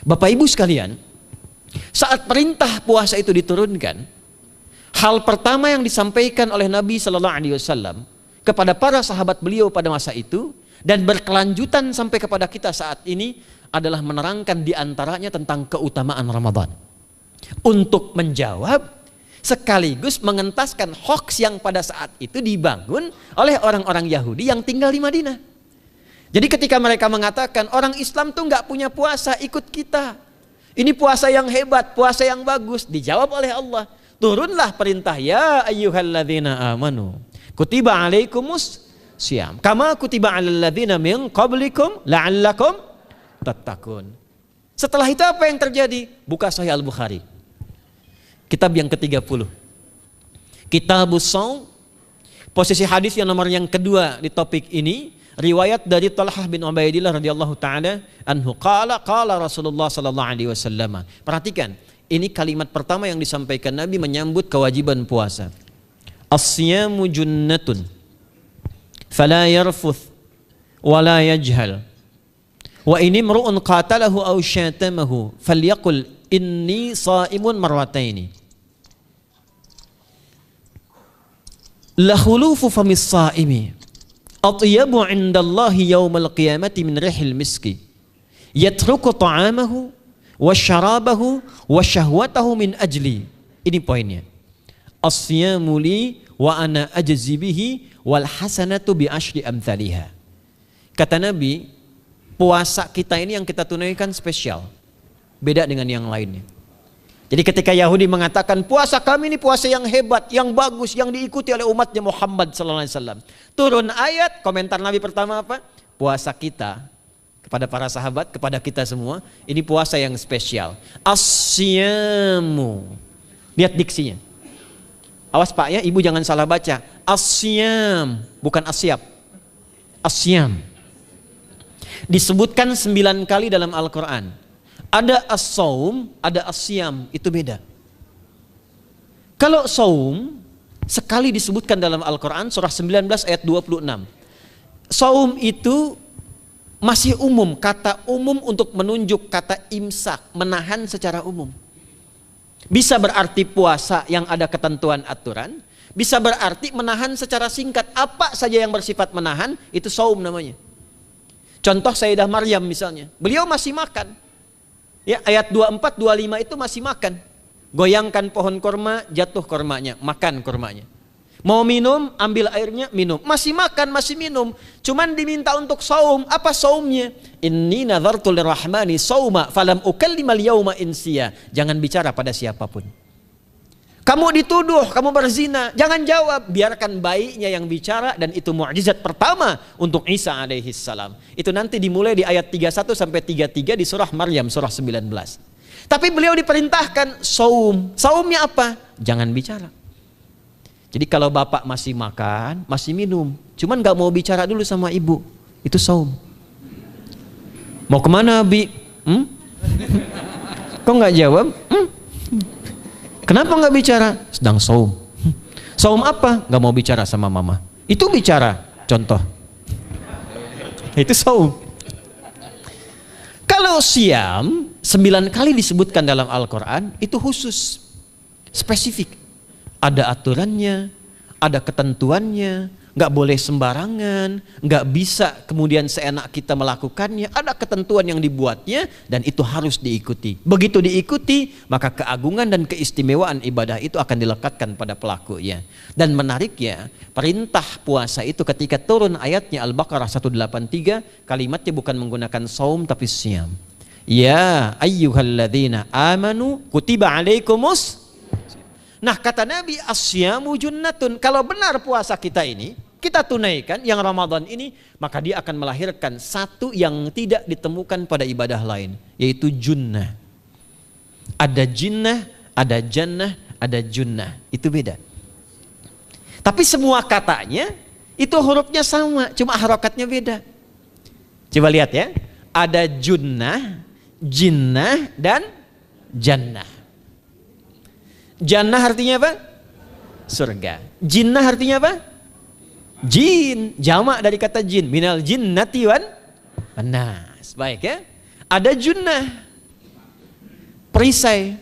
Bapak Ibu sekalian, saat perintah puasa itu diturunkan, hal pertama yang disampaikan oleh Nabi Shallallahu Alaihi Wasallam kepada para sahabat beliau pada masa itu dan berkelanjutan sampai kepada kita saat ini adalah menerangkan diantaranya tentang keutamaan Ramadan. Untuk menjawab sekaligus mengentaskan hoaks yang pada saat itu dibangun oleh orang-orang Yahudi yang tinggal di Madinah. Jadi ketika mereka mengatakan orang Islam tuh nggak punya puasa, ikut kita. Ini puasa yang hebat, puasa yang bagus. Dijawab oleh Allah, turunlah perintah, ya ayyuhalladzina amanu kutiba alaikumus syiyam kama kutiba alal ladzina min qablikum la'allakum tattaqun. Setelah itu apa yang terjadi? Buka Sahih Al-Bukhari. Kitab yang ke-30. Kitabus Shaum. Posisi hadis yang nomor yang kedua di topik ini, riwayat dari Talhah bin Ubaidillah radhiyallahu taala anhu qala Rasulullah sallallahu alaihi wasallam. Perhatikan, ini kalimat pertama yang disampaikan Nabi menyambut kewajiban puasa. As-siyamu junnatun fala yarfuth wala yajhal wa in imru'un qatalahu aw syatamahu falyaqul inni shaimun marwataini. La khulufu famis saimi atyabu indallahi yawmal qiyamati min rihil miski yatruku ta'amahu wa syarabahu wa syahwatahu min ajli. Ini poinnya. As-siyamu li wa ana ajzi bihi wal hasanatu bi asyri amthaliha. Kata Nabi, puasa kita ini yang kita tunaikan spesial, beda dengan yang lainnya. Jadi ketika Yahudi mengatakan puasa kami ini puasa yang hebat, yang bagus, yang diikuti oleh umatnya Muhammad sallallahu alaihi wasallam. Turun ayat, komentar Nabi pertama apa? Puasa kita kepada para sahabat, kepada kita semua, ini puasa yang spesial. As-siyamu. Lihat diksinya. Awas Pak ya, Ibu jangan salah baca. As-siyam, bukan asyab. As-siyam. Disebutkan 9 kali dalam Al-Quran. Ada as-saum, ada as-siyam, itu beda. Kalau saum sekali disebutkan dalam Al-Quran surah 19 ayat 26. Saum itu masih umum, kata umum untuk menunjuk kata imsak, menahan secara umum. Bisa berarti puasa yang ada ketentuan aturan, bisa berarti menahan secara singkat. Apa saja yang bersifat menahan, itu saum namanya. Contoh Sayyidah Maryam misalnya, beliau masih makan. Ya, ayat 24, 25 itu masih makan. Goyangkan pohon korma, jatuh kormanya, makan kormanya. Mau minum, ambil airnya, minum. Masih makan, masih minum. Cuman diminta untuk saum. Apa saumnya? Inni nadhartu lirrahmani sauma falam ukallimal yauma insiya. Jangan bicara pada siapapun. Kamu dituduh, kamu berzina, jangan jawab, biarkan bayinya yang bicara, dan itu mukjizat pertama untuk Isa alaihi salam. Itu nanti dimulai di ayat 31 sampai 33 di surah Maryam surah 19. Tapi beliau diperintahkan saum. Saumnya apa? Jangan bicara. Jadi kalau bapak masih makan, masih minum, cuman gak mau bicara dulu sama ibu, itu saum. Mau kemana Bi? Kok gak jawab? Kenapa gak bicara? Sedang saum. Saum apa? Gak mau bicara sama mama. Itu bicara, contoh. Itu saum. Kalau siam 9 kali disebutkan dalam Al-Quran, itu khusus, spesifik. Ada aturannya, ada ketentuannya, nggak boleh sembarangan, nggak bisa kemudian seenak kita melakukannya. Ada ketentuan yang dibuatnya dan itu harus diikuti. Begitu diikuti, maka keagungan dan keistimewaan ibadah itu akan dilekatkan pada pelakunya. Dan menariknya, perintah puasa itu ketika turun ayatnya Al-Baqarah 183, kalimatnya bukan menggunakan saum tapi siyam. Ya ayyuhalladzina amanu kutiba alaikumus. Nah kata Nabi, asyamu junnatun. Kalau benar puasa kita ini kita tunaikan yang Ramadan ini, maka dia akan melahirkan satu yang tidak ditemukan pada ibadah lain, yaitu junnah. Ada jinnah, ada jannah, ada junnah. Itu beda. Tapi semua katanya itu hurufnya sama, cuma harokatnya beda. Coba lihat ya. Ada junnah, jinnah, dan jannah. Jannah artinya apa? Surga. Jinnah artinya apa? Jin. Jamak dari kata jin. Minal jinnati wan nas. Baik ya. Ada junnah. perisai.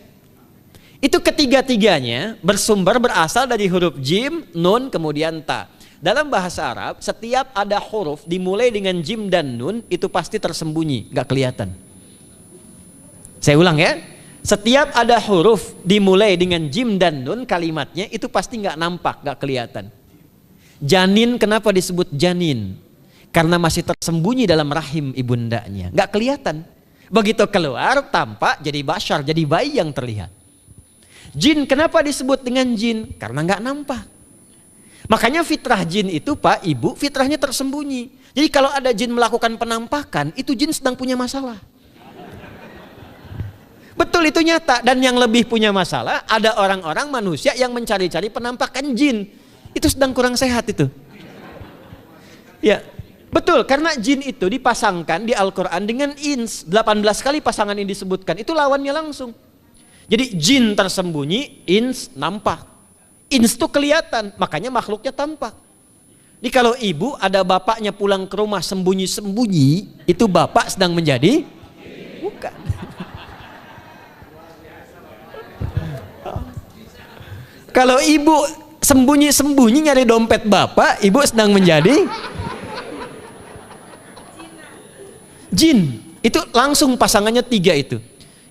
Itu ketiga-tiganya bersumber berasal dari huruf jim, nun, kemudian ta. Dalam bahasa Arab, setiap ada huruf dimulai dengan jim dan nun, itu pasti tersembunyi, gak kelihatan. Saya ulang ya, setiap ada huruf dimulai dengan jim dan nun, kalimatnya itu pasti gak nampak, gak kelihatan. Janin, kenapa disebut janin? Karena masih tersembunyi dalam rahim ibundanya, gak kelihatan. Begitu keluar, tampak jadi bashar, jadi bayi yang terlihat. Jin, kenapa disebut dengan jin? Karena nggak nampak. Makanya fitrah jin itu Pak, Ibu, fitrahnya tersembunyi. Jadi kalau ada jin melakukan penampakan, itu jin sedang punya masalah. Betul, itu nyata. Dan yang lebih punya masalah, ada orang-orang manusia yang mencari-cari penampakan jin. Itu sedang kurang sehat itu. Ya, betul, karena jin itu dipasangkan di Al-Quran dengan ins. 18 kali pasangan ini disebutkan, itu lawannya langsung. Jadi jin tersembunyi, ins nampak. Ins itu kelihatan, makanya makhluknya tampak. Jadi kalau ibu ada bapaknya pulang ke rumah sembunyi-sembunyi, itu bapak sedang menjadi bukan. Kalau ibu sembunyi-sembunyi nyari dompet bapak, ibu sedang menjadi jin. Itu langsung pasangannya 3 itu.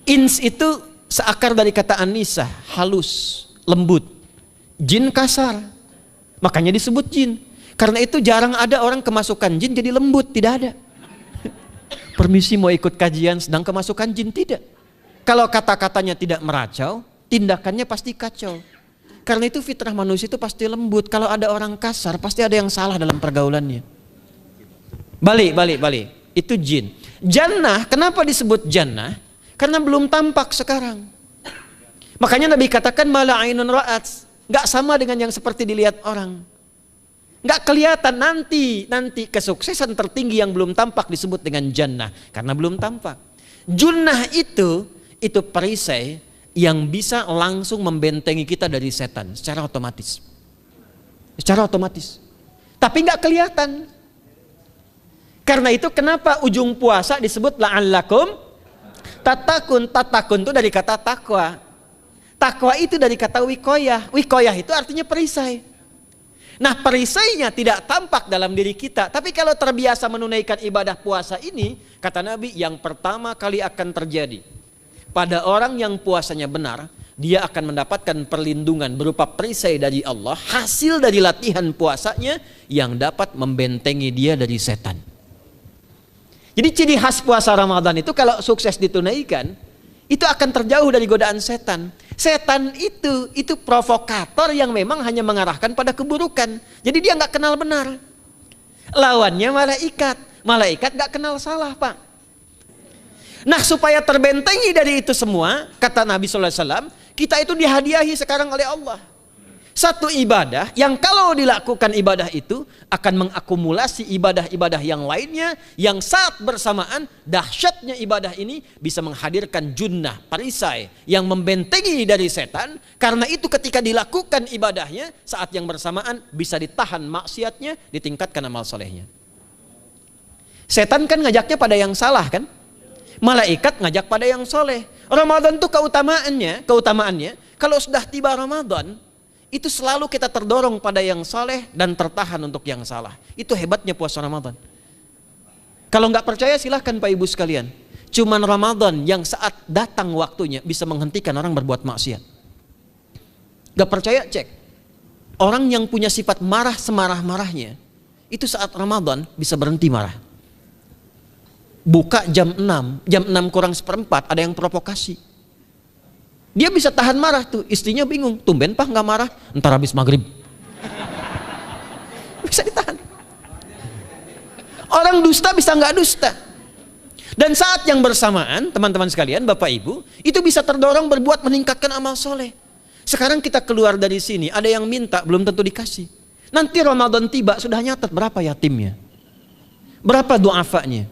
Ins itu seakar dari kata anisa, halus, lembut. Jin kasar, makanya disebut jin. Karena itu jarang ada orang kemasukan jin jadi lembut, tidak ada. Permisi mau ikut kajian sedang kemasukan jin, tidak. Kalau kata-katanya tidak meracau, tindakannya pasti kacau. Karena itu fitrah manusia itu pasti lembut. Kalau ada orang kasar, pasti ada yang salah dalam pergaulannya. Balik. Itu jin. Jannah, kenapa disebut jannah? Karena belum tampak sekarang. Makanya Nabi katakan mala ainun ra'at, nggak sama dengan yang seperti dilihat orang. Nggak kelihatan, nanti kesuksesan tertinggi yang belum tampak disebut dengan jannah karena belum tampak. Junnah itu perisai yang bisa langsung membentengi kita dari setan secara otomatis. Tapi nggak kelihatan. Karena itu kenapa ujung puasa disebut la'allakum tatakun itu dari kata takwa. Takwa itu dari kata wikoyah. Wikoyah itu artinya perisai. Nah, perisainya tidak tampak dalam diri kita. Tapi kalau terbiasa menunaikan ibadah puasa ini, kata Nabi, yang pertama kali akan terjadi pada orang yang puasanya benar, dia akan mendapatkan perlindungan berupa perisai dari Allah, hasil dari latihan puasanya yang dapat membentengi dia dari setan. Jadi ciri khas puasa Ramadan itu kalau sukses ditunaikan, itu akan terjauh dari godaan setan. Setan itu provokator yang memang hanya mengarahkan pada keburukan. Jadi dia nggak kenal benar. Lawannya malaikat. Malaikat nggak kenal salah, Pak. Nah, supaya terbentengi dari itu semua, kata Nabi SAW, kita itu dihadiahi sekarang oleh Allah. Satu ibadah yang kalau dilakukan ibadah itu akan mengakumulasi ibadah-ibadah yang lainnya, yang saat bersamaan dahsyatnya ibadah ini bisa menghadirkan junnah, perisai yang membentengi dari setan. Karena itu ketika dilakukan ibadahnya, saat yang bersamaan bisa ditahan maksiatnya, ditingkatkan amal solehnya. Setan kan ngajaknya pada yang salah kan? Malaikat ngajak pada yang soleh. Ramadan itu keutamaannya kalau sudah tiba Ramadan, itu selalu kita terdorong pada yang saleh dan tertahan untuk yang salah. Itu hebatnya puasa Ramadan. Kalau nggak percaya silahkan Pak Ibu sekalian. Cuman Ramadan yang saat datang waktunya bisa menghentikan orang berbuat maksiat. Nggak percaya cek. Orang yang punya sifat marah semarah-marahnya, itu saat Ramadan bisa berhenti marah. Buka jam 6 kurang seperempat ada yang provokasi. Dia bisa tahan marah tuh, istrinya bingung, tumben Pak nggak marah, ntar habis maghrib. Bisa ditahan. Orang dusta bisa nggak dusta. Dan saat yang bersamaan, teman-teman sekalian, Bapak Ibu, itu bisa terdorong berbuat meningkatkan amal soleh. Sekarang kita keluar dari sini, ada yang minta, belum tentu dikasih. Nanti Ramadan tiba, sudah nyatet berapa yatimnya, berapa du'afanya.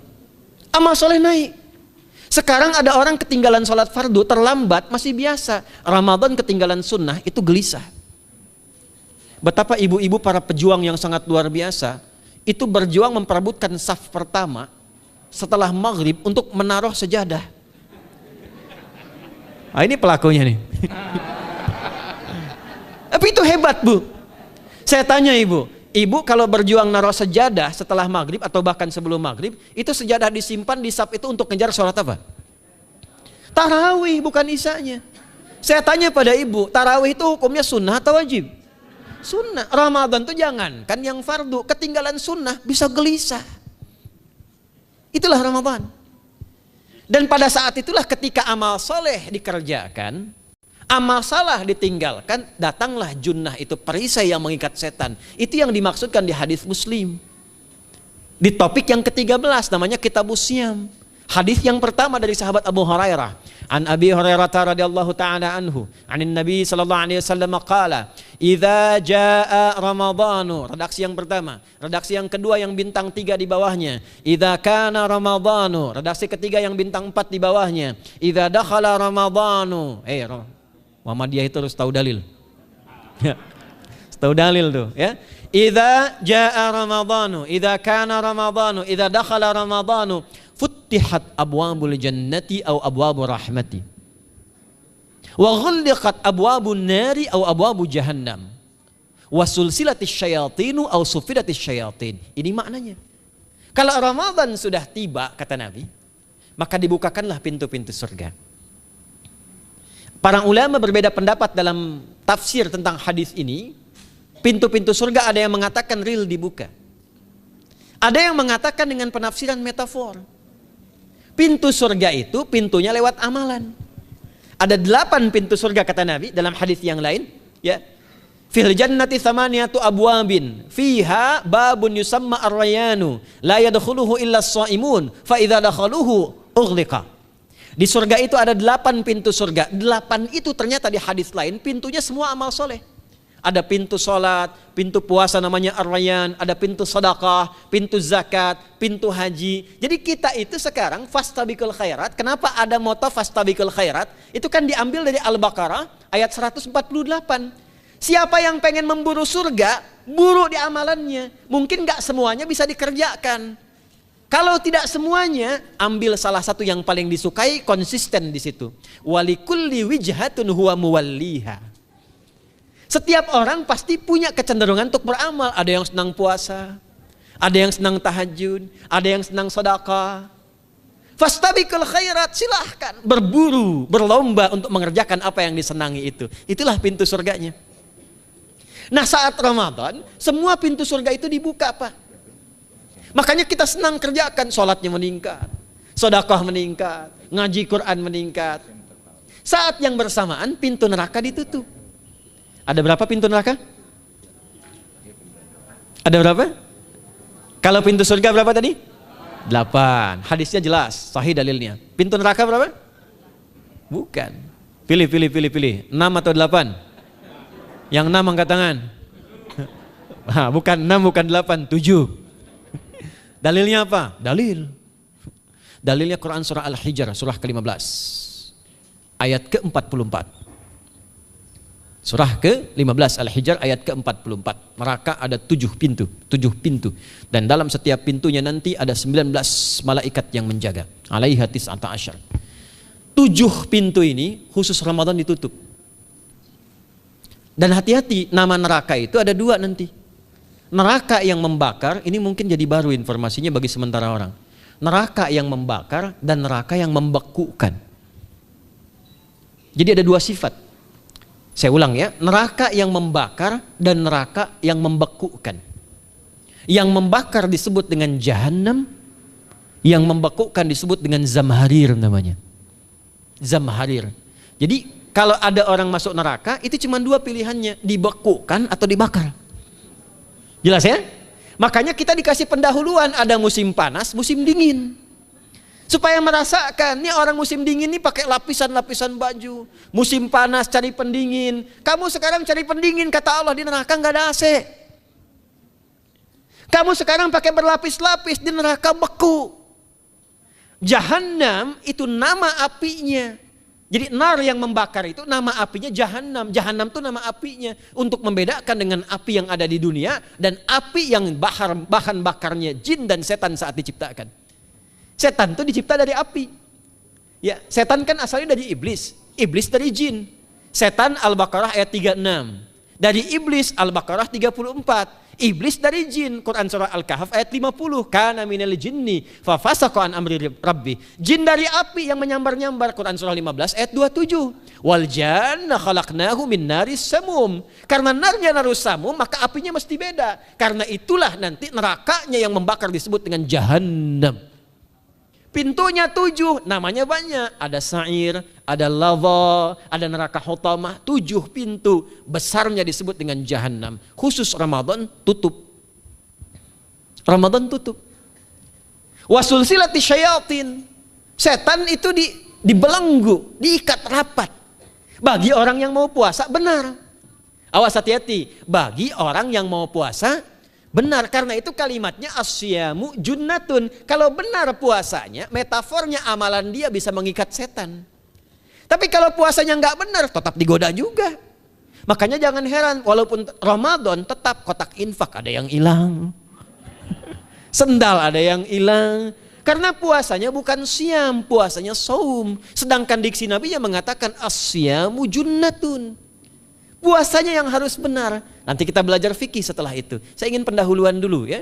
Amal soleh naik. Sekarang ada orang ketinggalan sholat fardu terlambat masih biasa. Ramadan ketinggalan sunnah itu gelisah. Betapa ibu-ibu para pejuang yang sangat luar biasa itu berjuang memperebutkan saf pertama setelah maghrib untuk menaruh sejadah. Ah, ini pelakunya nih. Tapi itu hebat, Bu. Saya tanya ibu kalau berjuang naruh sejadah setelah maghrib atau bahkan sebelum maghrib, itu sejadah disimpan di saf itu untuk ngejar sholat apa? Tarawih, bukan isanya. Saya tanya pada ibu, tarawih itu hukumnya sunnah atau wajib? Sunnah. Ramadan tuh jangan, kan yang fardu, ketinggalan sunnah bisa gelisah. Itulah Ramadan. Dan pada saat itulah ketika amal soleh dikerjakan, amal salah ditinggalkan, datanglah junnah, itu perisai yang mengikat setan. Itu yang dimaksudkan di hadis Muslim. Di topik yang ke-13 namanya Kitabus Syiyam. Hadis yang pertama dari sahabat Abu Hurairah. An Abi Hurairah radhiyallahu ta'ala anhu, anin Nabi sallallahu alaihi wasallam qala, "Idza jaa Ramadhanu." Redaksi yang pertama. Redaksi yang kedua yang bintang 3 di bawahnya. "Idza kana Ramadhanu." Redaksi ketiga yang bintang 4 di bawahnya. "Idza dakhala Ramadhanu." Muhammadiyah itu harus tahu dalil. Ya. Tahu dalil tuh, ya. Idza jaa Ramadhanu, idza kana Ramadhanu, idza dakhala Ramadhanu, futtihat abwabul jannati aw abwabur rahmati. Wa ghulliqat abwabun nari aw abwabu jahannam. Wa sulsilatis syayatinu aw sufidatis syayatin. Ini maknanya. Kalau Ramadan sudah tiba, kata Nabi, maka dibukakanlah pintu-pintu surga. Para ulama berbeda pendapat dalam tafsir tentang hadis ini. Pintu-pintu surga ada yang mengatakan real dibuka. Ada yang mengatakan dengan penafsiran metafor. Pintu surga itu pintunya lewat amalan. Ada 8 pintu surga kata Nabi dalam hadis yang lain, ya. Fil jannati thamaniyatu abwabin fiha babun yusamma ar-rayanu la yadkhuluhu illa as-shaimun fa idza dakhaluhu ughliqa. Di surga itu ada 8 pintu surga. 8 itu ternyata di hadis lain pintunya semua amal soleh. Ada pintu sholat, pintu puasa namanya ar-rayyan, ada pintu sedekah, pintu zakat, pintu haji. Jadi kita itu sekarang fastabiqul khairat. Kenapa ada moto fastabiqul khairat? Itu kan diambil dari Al-Baqarah ayat 148. Siapa yang pengen memburu surga, buru di amalannya. Mungkin gak semuanya bisa dikerjakan. Kalau tidak semuanya, ambil salah satu yang paling disukai, konsisten di situ. Walikulli wijhatun huwa muwalliha. Setiap orang pasti punya kecenderungan untuk beramal. Ada yang senang puasa, ada yang senang tahajud, ada yang senang sedekah. Fastabiqul khairat, silahkan berburu, berlomba untuk mengerjakan apa yang disenangi itu. Itulah pintu surganya. Nah, saat Ramadan, semua pintu surga itu dibuka, Pak. Makanya kita senang kerjakan, sholatnya meningkat, sedekah meningkat, ngaji Quran meningkat. Saat yang bersamaan pintu neraka ditutup. Ada berapa pintu neraka? Ada berapa? Kalau pintu surga berapa tadi? 8. Hadisnya jelas, sahih dalilnya. Pintu neraka berapa? Bukan. Pilih. 6 atau 8? Yang 6 angkat tangan. Bukan 6, bukan 8, 7. Dalilnya apa? Dalilnya Quran surah Al-Hijr, surah ke-15. Ayat ke-44. Surah ke-15 Al-Hijr ayat ke-44. Neraka ada 7 pintu. Dan dalam setiap pintunya nanti ada 19 malaikat yang menjaga. Alaiha tis'ata asyar. 7 pintu ini khusus Ramadan ditutup. Dan hati-hati, nama neraka itu ada 2 nanti. Neraka yang membakar, ini mungkin jadi baru informasinya bagi sementara orang. Neraka yang membakar dan neraka yang membekukan. Jadi ada 2 sifat. Saya ulang ya, neraka yang membakar dan neraka yang membekukan. Yang membakar disebut dengan Jahannam, yang membekukan disebut dengan Zamharir namanya. Zamharir. Jadi kalau ada orang masuk neraka, itu cuma 2 pilihannya, dibekukan atau dibakar. Jelas ya? Makanya kita dikasih pendahuluan, ada musim panas, musim dingin. Supaya merasakan, nih orang musim dingin nih pakai lapisan-lapisan baju. Musim panas cari pendingin. Kamu sekarang cari pendingin, kata Allah, di neraka nggak ada AC. Kamu sekarang pakai berlapis-lapis, di neraka beku. Jahannam itu nama apinya. Jadi nar yang membakar itu nama apinya Jahannam. Jahannam itu nama apinya. Untuk membedakan dengan api yang ada di dunia dan api yang bahan bakarnya jin dan setan saat diciptakan. Setan itu dicipta dari api. Ya, setan kan asalnya dari iblis. iblis dari jin. Setan Al-Baqarah ayat 36. Dari iblis Al-Baqarah 34. Iblis dari jin, Quran surah Al-Kahf ayat 50. Kana minal jinni fa fasaqa an amri rabbi. Jin dari api yang menyambar-nyambar, Quran surah 15 ayat 27. Wal janna khalaqnahu min naris samum. Karena narnya narus samum, maka apinya mesti beda. Karena itulah nanti nerakanya yang membakar disebut dengan jahannam. Pintunya 7, namanya banyak. Ada sa'ir, ada lava, ada neraka hutamah. 7 pintu, besarnya disebut dengan jahannam. Khusus Ramadan tutup. Ramadan tutup. Wasulsilati syayatin. Setan itu dibelenggu, diikat rapat. Bagi orang yang mau puasa benar. Awas hati-hati. Bagi orang yang mau puasa benar, karena itu kalimatnya asyamu junnatun. Kalau benar puasanya, metafornya amalan dia bisa mengikat setan. Tapi kalau puasanya nggak benar, tetap digoda juga. Makanya jangan heran, walaupun Ramadan tetap kotak infak ada yang hilang. Sendal ada yang hilang. Karena puasanya bukan siam, puasanya saum. Sedangkan diksi Nabi yang mengatakan asyamu junnatun. Puasanya yang harus benar. Nanti kita belajar fikih setelah itu. Saya ingin pendahuluan dulu ya.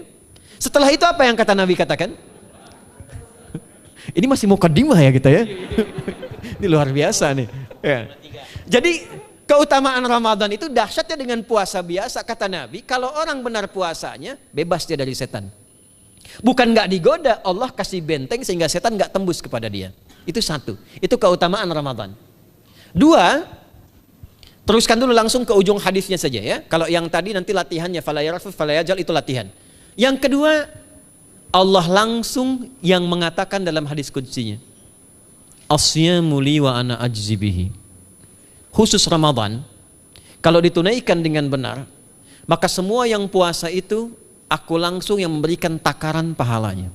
Setelah itu apa yang kata Nabi katakan? Ini masih mukadimah ya kita ya. Ini luar biasa nih. Ya. Jadi keutamaan Ramadan itu dahsyatnya dengan puasa biasa. Kata Nabi, kalau orang benar puasanya, bebas dia dari setan. Bukan nggak digoda, Allah kasih benteng sehingga setan nggak tembus kepada dia. Itu satu. Itu keutamaan Ramadan. 2, teruskan dulu langsung ke ujung hadisnya saja ya. Kalau yang tadi nanti latihannya fala yarfus fala yajal, itu latihan. Yang kedua, Allah langsung yang mengatakan dalam hadis qudsinya, asyamu li wa ana ajzi bihi. Khusus Ramadan, kalau ditunaikan dengan benar, maka semua yang puasa itu aku langsung yang memberikan takaran pahalanya.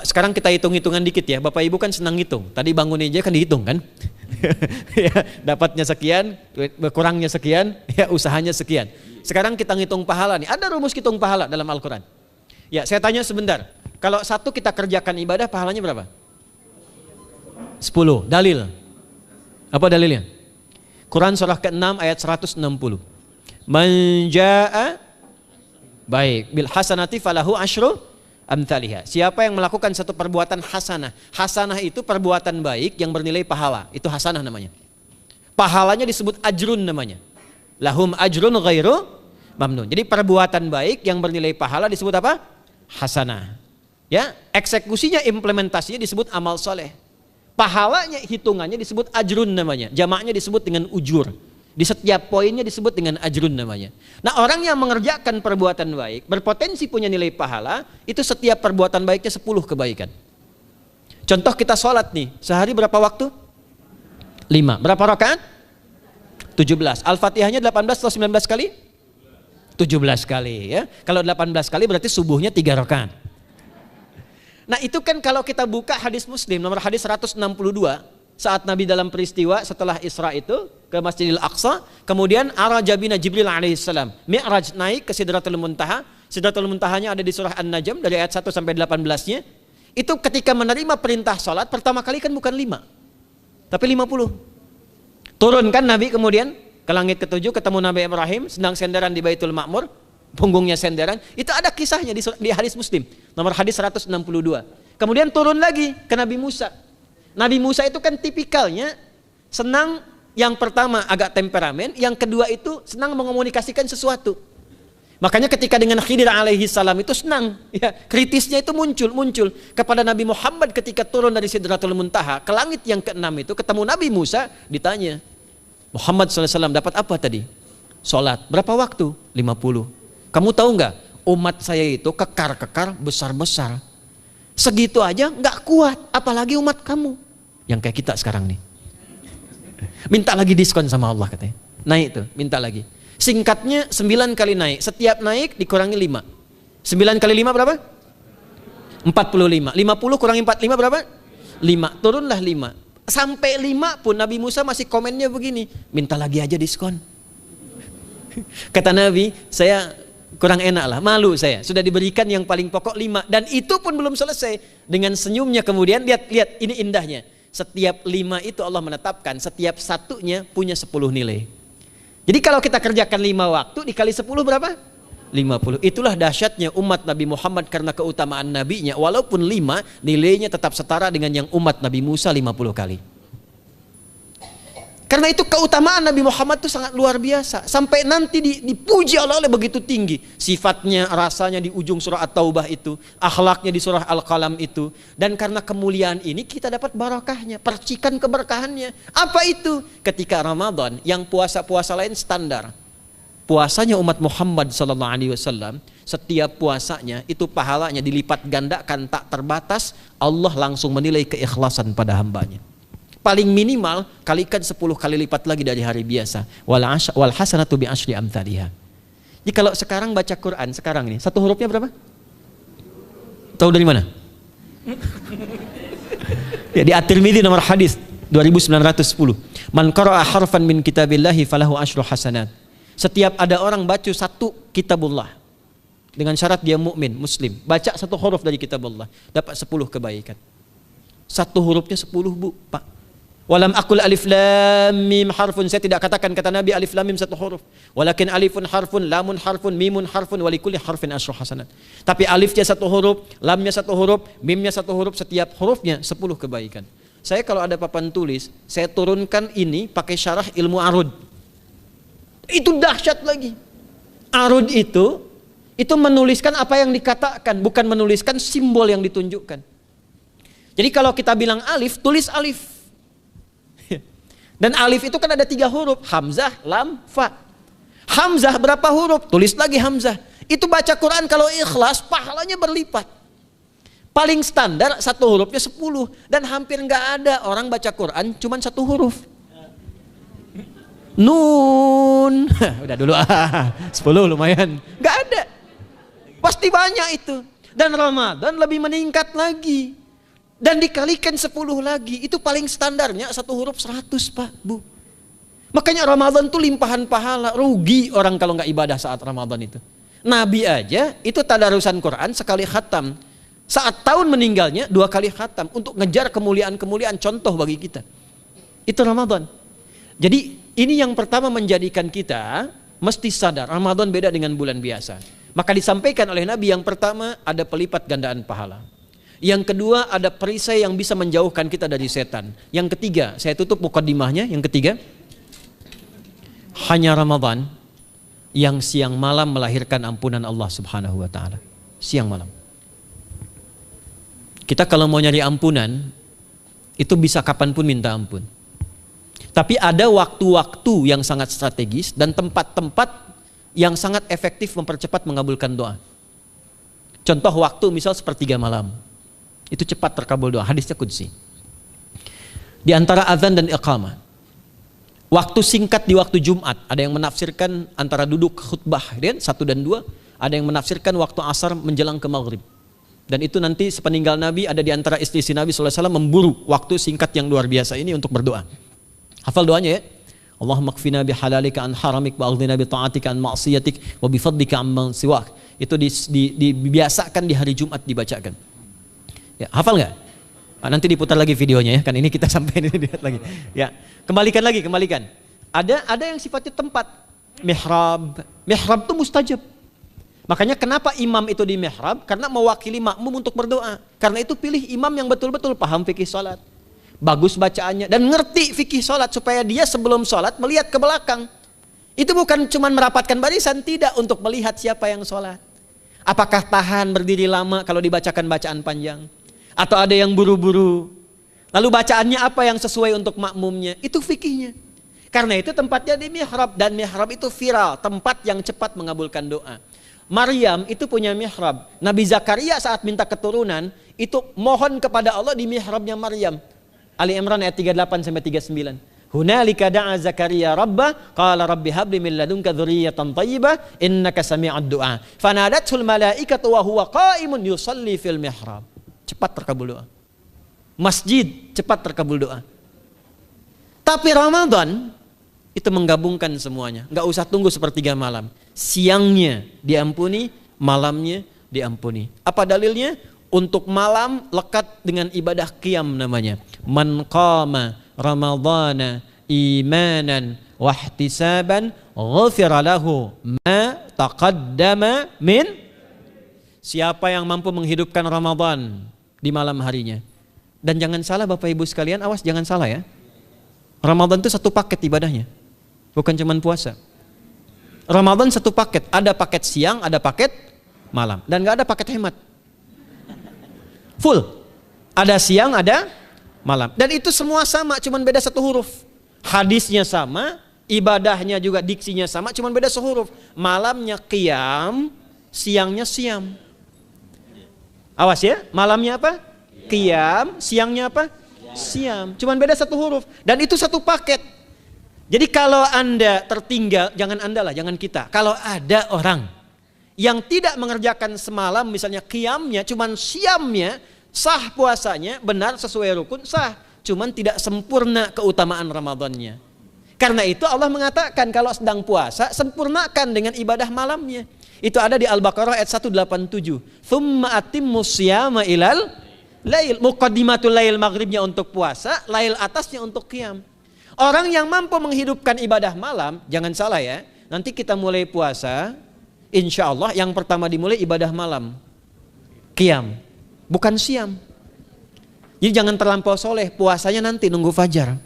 Sekarang kita hitung-hitungan dikit ya. Bapak Ibu kan senang hitung. Tadi bangun aja kan dihitung kan. Ya, dapatnya sekian, kurangnya sekian, ya usahanya sekian. Sekarang kita ngitung pahala nih. Ada rumus hitung pahala dalam Al-Quran. Ya, saya tanya sebentar. Kalau satu kita kerjakan ibadah, pahalanya berapa? 10. Dalil. Apa dalilnya? Quran surah ke-6 ayat 160. Man jaa baik bil hasanati falahu asyru amthaliha. Siapa yang melakukan satu perbuatan hasanah. Hasanah itu perbuatan baik yang bernilai pahala. Itu hasanah namanya. Pahalanya disebut ajrun namanya. Lahum ajrun ghairu mamnun. Jadi perbuatan baik yang bernilai pahala disebut apa? Hasanah. Ya, eksekusinya, implementasinya disebut amal soleh. Pahalanya, hitungannya disebut ajrun namanya. Jamaknya disebut dengan ujur. Di setiap poinnya disebut dengan ajrun namanya. Nah, orang yang mengerjakan perbuatan baik berpotensi punya nilai pahala, itu setiap perbuatan baiknya 10 kebaikan. Contoh kita sholat nih, sehari berapa waktu? 5. Berapa rakaat? 17. Al-Fatihahnya 18 atau 19 kali? 17 kali ya. Kalau 18 kali berarti subuhnya 3 rakaat. Nah, itu kan kalau kita buka hadis Muslim nomor hadis 162, saat Nabi dalam peristiwa setelah Isra itu ke Masjidil Aqsa, kemudian araja bina Jibril alaihissalam, Mi'raj naik ke Sidratul Muntaha. Sidratul Muntahanya ada di surah An-Najm dari ayat 1 sampai 18-nya. Itu ketika menerima perintah salat pertama kali kan bukan 5, tapi 50. Turun kan Nabi kemudian ke langit ke-7, ketemu Nabi Ibrahim sedang senderan di Baitul Ma'mur, punggungnya senderan. Itu ada kisahnya di hadis Muslim nomor hadis 162. Kemudian turun lagi ke Nabi Musa. Nabi Musa itu kan tipikalnya senang, yang pertama agak temperamen, yang kedua itu senang mengomunikasikan sesuatu. Makanya ketika dengan Khidir alaihi salam itu senang, ya, kritisnya itu muncul kepada Nabi Muhammad ketika turun dari Sidratul Muntaha ke langit yang ke-6 itu ketemu Nabi Musa, ditanya, Muhammad SAW dapat apa tadi? Sholat. Berapa waktu? 50. Kamu tahu nggak? Umat saya itu kekar-kekar besar-besar. Segitu aja nggak kuat, apalagi umat kamu yang kayak kita sekarang nih. Minta lagi diskon sama Allah katanya. Naik tuh, minta lagi. Singkatnya 9 kali naik. Setiap naik dikurangi 5. 9 kali 5 berapa? 45. 50 kurangi 45 berapa? 5. Turunlah 5. Sampai 5 pun Nabi Musa masih komennya begini, minta lagi aja diskon. Kata Nabi, saya kurang enak lah, malu saya. Sudah diberikan yang paling pokok 5, dan itu pun belum selesai. Dengan senyumnya kemudian, lihat ini indahnya. setiap 5 itu Allah menetapkan setiap satunya punya 10 nilai. Jadi kalau kita kerjakan 5 waktu dikali 10 berapa? 50. Itulah dahsyatnya umat Nabi Muhammad karena keutamaan nabinya. Walaupun 5 nilainya tetap setara dengan yang umat Nabi Musa 50 kali. Karena itu keutamaan Nabi Muhammad itu sangat luar biasa. Sampai nanti dipuji Allah oleh begitu tinggi. Sifatnya, rasanya di ujung surah At-Taubah itu. Akhlaknya di surah Al-Qalam itu. Dan karena kemuliaan ini kita dapat barakahnya. Percikan keberkahannya. Apa itu? Ketika Ramadan yang puasa-puasa lain standar. Puasanya umat Muhammad SAW, setiap puasanya itu pahalanya dilipat gandakan tak terbatas. Allah langsung menilai keikhlasan pada hambanya. Paling minimal kalikan 10 kali lipat lagi dari hari biasa. Wal hasanatu bi asyri amthaliha. Jadi kalau sekarang baca Quran sekarang ini, satu hurufnya berapa? Tahu dari mana? Ya, di At-Tirmidzi nomor hadis 2910. Man qara'a harfan min kitabillahi falahu asyru hasanat. Setiap ada orang baca satu kitabullah dengan syarat dia mukmin, muslim, baca satu huruf dari kitabullah, dapat 10 kebaikan. Satu hurufnya 10, Bu, Pak. Walam akul alif lam mim harfun, saya tidak katakan kata Nabi alif lam mim satu huruf, walakin alifun harfun, lamun harfun, mimun harfun, walikulli harfin asyru hasanat. Tapi alifnya satu huruf, lamnya satu huruf, mimnya satu huruf, setiap hurufnya 10 kebaikan. Saya kalau ada papan tulis, saya turunkan ini pakai syarah ilmu arud. Itu dahsyat lagi. Arud itu menuliskan apa yang dikatakan, bukan menuliskan simbol yang ditunjukkan. Jadi kalau kita bilang alif, tulis alif. Dan alif itu kan ada 3 huruf, hamzah, lam, fa. Hamzah berapa huruf? Tulis lagi hamzah. Itu baca Quran kalau ikhlas, pahalanya berlipat. Paling standar satu hurufnya 10. Dan hampir nggak ada orang baca Quran cuman satu huruf. Nun. Udah dulu 10 lumayan. Nggak ada. Pasti banyak itu. Dan Ramadan lebih meningkat lagi. Dan dikalikan 10 lagi, itu paling standarnya satu huruf 100, Pak, Bu. Makanya Ramadan tuh limpahan pahala. Rugi orang kalau nggak ibadah saat Ramadan itu. Nabi aja itu tadarusan Quran sekali khatam. Saat tahun meninggalnya 2 kali khatam untuk ngejar kemuliaan-kemuliaan contoh bagi kita. Itu Ramadan. Jadi ini yang pertama menjadikan kita mesti sadar Ramadan beda dengan bulan biasa. Maka disampaikan oleh Nabi yang pertama ada pelipat gandaan pahala. Yang kedua ada perisai yang bisa menjauhkan kita dari setan. Yang ketiga, saya tutup mukadimahnya. Yang ketiga, hanya Ramadan yang siang malam melahirkan ampunan Allah Subhanahu wa taala. Siang malam. Kita kalau mau nyari ampunan itu bisa kapanpun minta ampun. Tapi ada waktu-waktu yang sangat strategis dan tempat-tempat yang sangat efektif mempercepat mengabulkan doa. Contoh waktu misal sepertiga malam. Itu cepat terkabul doa, hadisnya qudsi. Di antara azan dan iqamah. Waktu singkat di waktu Jumat, ada yang menafsirkan antara duduk khutbah, 1 dan 2, ada yang menafsirkan waktu asar menjelang ke maghrib. Dan itu nanti sepeninggal Nabi ada di antara istri Nabi SAW memburu waktu singkat yang luar biasa ini untuk berdoa. Hafal doanya ya. Allahumma kfina bihalalika an haramik wa aghdina bi ta'atika an ma'siyatik wa bi fadlika amman siwak. Itu dibiasakan di hari Jumat dibacakan. Ya, hafal nggak? Nah, nanti diputar lagi videonya ya, kan ini kita sampai ini lihat lagi. Ya, kembalikan. Ada yang sifatnya tempat. Mihrab itu mustajab. Makanya kenapa imam itu di mihrab? Karena mewakili makmum untuk berdoa. Karena itu pilih imam yang betul-betul paham fikih salat, bagus bacaannya dan ngerti fikih salat supaya dia sebelum salat melihat ke belakang. Itu bukan cuma merapatkan barisan, tidak, untuk melihat siapa yang salat. Apakah tahan berdiri lama kalau dibacakan bacaan panjang? Atau ada yang buru-buru? Lalu bacaannya apa yang sesuai untuk makmumnya? Itu fikihnya. Karena itu tempatnya di mihrab. Dan mihrab itu viral, tempat yang cepat mengabulkan doa. Maryam itu punya mihrab. Nabi Zakaria saat minta keturunan, itu mohon kepada Allah di mihrabnya Maryam. Ali Imran ayat 38-39. Hunalika da'a Zakaria rabbah qala rabbi habli min ladunka dzurriyyatan thayyibah innaka sami'ud du'a. Fanadatul malaikatu wa huwa qa'imun yusalli fil mihrab. Cepat terkabul doa. Masjid cepat terkabul doa. Tapi Ramadan itu menggabungkan semuanya. Enggak usah tunggu sepertiga malam. Siangnya diampuni, malamnya diampuni. Apa dalilnya? untuk malam lekat dengan ibadah qiyam namanya. Man qama ramadhana imanan wahtisaban ghufira lahu ma taqaddama min. Siapa yang mampu menghidupkan Ramadan di malam harinya. Dan jangan salah Bapak Ibu sekalian, awas jangan salah ya. Ramadan itu satu paket ibadahnya. Bukan cuma puasa. Ramadan satu paket, ada paket siang, ada paket malam. Dan gak ada paket hemat. Full. Ada siang, ada malam. Dan itu semua sama, cuma beda satu huruf. Hadisnya sama, ibadahnya juga diksinya sama, cuma beda sehuruf. Malamnya qiyam, siangnya siam. Awas ya, malamnya apa? Qiyam, siangnya apa? Siam. Cuma beda satu huruf. Dan itu satu paket. Jadi kalau Anda tertinggal, jangan Anda lah, jangan kita. Kalau ada orang yang tidak mengerjakan semalam, misalnya qiyamnya, cuman siamnya, sah puasanya, benar sesuai rukun, sah. Cuman tidak sempurna keutamaan Ramadannya. Karena itu Allah mengatakan kalau sedang puasa, sempurnakan dengan ibadah malamnya. Itu ada di Al-Baqarah ayat 187. Tsumma atimmus siyama ilal lail. Muqaddimatul lail, maghribnya untuk puasa, lail atasnya untuk qiyam. Orang yang mampu menghidupkan ibadah malam, jangan salah ya. Nanti kita mulai puasa, insya Allah yang pertama dimulai ibadah malam. Qiyam, bukan siam. Jadi jangan terlampau soleh, puasanya nanti nunggu fajar.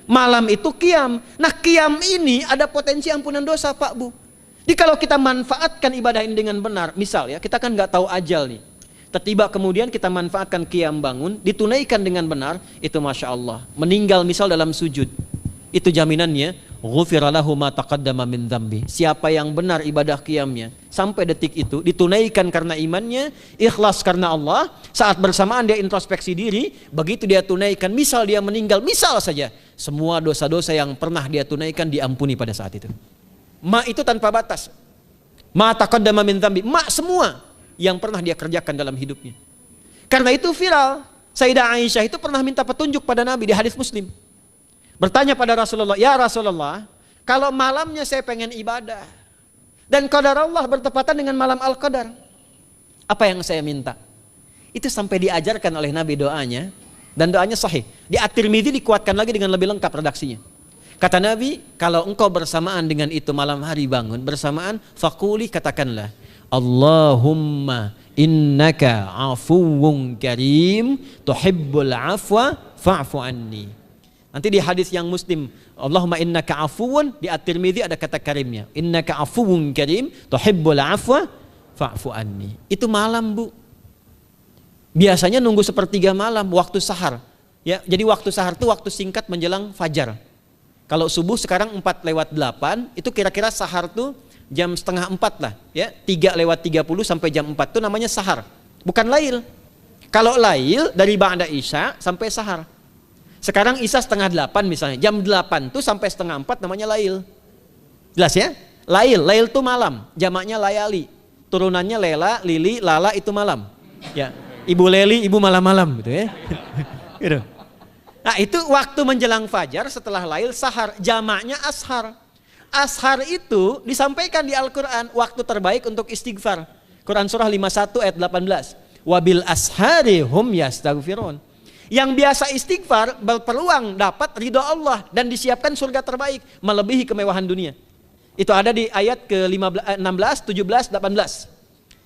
Malam itu qiyam. Nah qiyam ini ada potensi ampunan dosa Pak Bu. Jadi kalau kita manfaatkan ibadah ini dengan benar, misal ya kita kan nggak tahu ajal nih. Tiba kemudian kita manfaatkan qiyam bangun, ditunaikan dengan benar, itu Masya Allah. Meninggal misal dalam sujud, itu jaminannya, ghufira lahu ma taqaddama min dzambi. Siapa yang benar ibadah qiyamnya, sampai detik itu, ditunaikan karena imannya, ikhlas karena Allah, saat bersamaan dia introspeksi diri, begitu dia tunaikan, misal dia meninggal, misal saja, semua dosa-dosa yang pernah dia tunaikan diampuni pada saat itu. Ma itu tanpa batas. Ma taqaddama min dzambi, ma semua yang pernah dia kerjakan dalam hidupnya. Karena itu viral. Sayyidah Aisyah itu pernah minta petunjuk pada Nabi di hadis Muslim. Bertanya pada Rasulullah, ya Rasulullah, kalau malamnya saya pengen ibadah dan qadar Allah bertepatan dengan malam Al-Qadar, apa yang saya minta? Itu sampai diajarkan oleh Nabi doanya, dan doanya sahih. Di At-Tirmidzi dikuatkan lagi dengan lebih lengkap redaksinya. Kata Nabi, kalau engkau bersamaan dengan itu malam hari bangun, bersamaan, faquli, katakanlah, Allahumma innaka afuwun karim tuhibbul afwa fa'fu anni. Nanti di hadis yang Muslim, Allahumma innaka afuwun, di At-Tirmidzi ada kata karimnya, innaka afuwun karim tuhibbul afwa fa'fu anni. Itu malam Bu. Biasanya nunggu sepertiga malam, waktu sahar. Ya, jadi waktu sahar itu waktu singkat menjelang fajar. Kalau subuh sekarang 4:08, itu kira-kira sahar tuh jam setengah 4 lah, ya 3:30 sampai jam 4 itu namanya sahar, bukan lail. Kalau lail dari ba'da isya sampai sahar. Sekarang isya setengah 8 misalnya, jam 8 tuh sampai setengah 4 namanya lail. Jelas ya? Lail tuh malam, jamaknya layali, turunannya lela, lili, lala itu malam. Ya, ibu leli, ibu malam-malam gitu ya. Gitu. Nah itu waktu menjelang fajar setelah lail sahar, jamaknya ashar. Ashar itu disampaikan di Al-Quran waktu terbaik untuk istighfar. Quran surah 51 ayat 18. Wabil ashari hum yastaghfirun. Yang biasa istighfar berpeluang dapat ridho Allah dan disiapkan surga terbaik melebihi kemewahan dunia. Itu ada di ayat ke-16, 17, 18.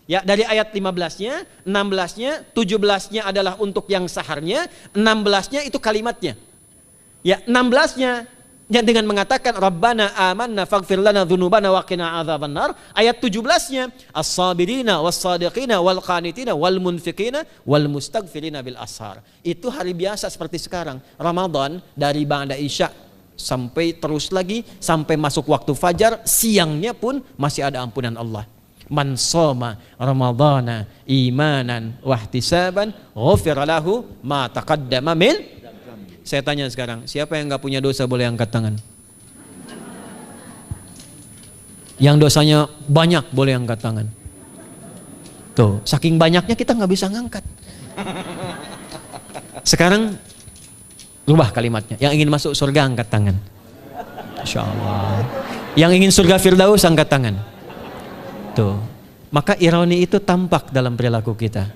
Ya, dari ayat 15-nya, 16-nya, 17-nya adalah untuk yang saharnya, 16-nya itu kalimatnya. Ya, 16-nya yang dengan mengatakan Rabbana amanna faghfir lana dzunubana wa qina adzabannar. Ayat 17-nya as-sabirina was-sadiqina wal qanitina wal munfiqina wal mustaghfirina bil ashar. Itu hari biasa seperti sekarang. Ramadan dari ba'da isya sampai terus lagi sampai masuk waktu fajar, siangnya pun masih ada ampunan Allah. Man shoma ramadhana imanan wahtisaban ghufira lahu ma taqaddama min. Saya tanya sekarang, siapa yang enggak punya dosa boleh angkat tangan? Yang dosanya banyak boleh angkat tangan. Tuh, saking banyaknya kita nggak bisa ngangkat. Sekarang rubah kalimatnya. Yang ingin masuk surga angkat tangan. Masya Allah. Yang ingin surga Firdaus angkat tangan. Tuh, maka ironi itu tampak dalam perilaku kita.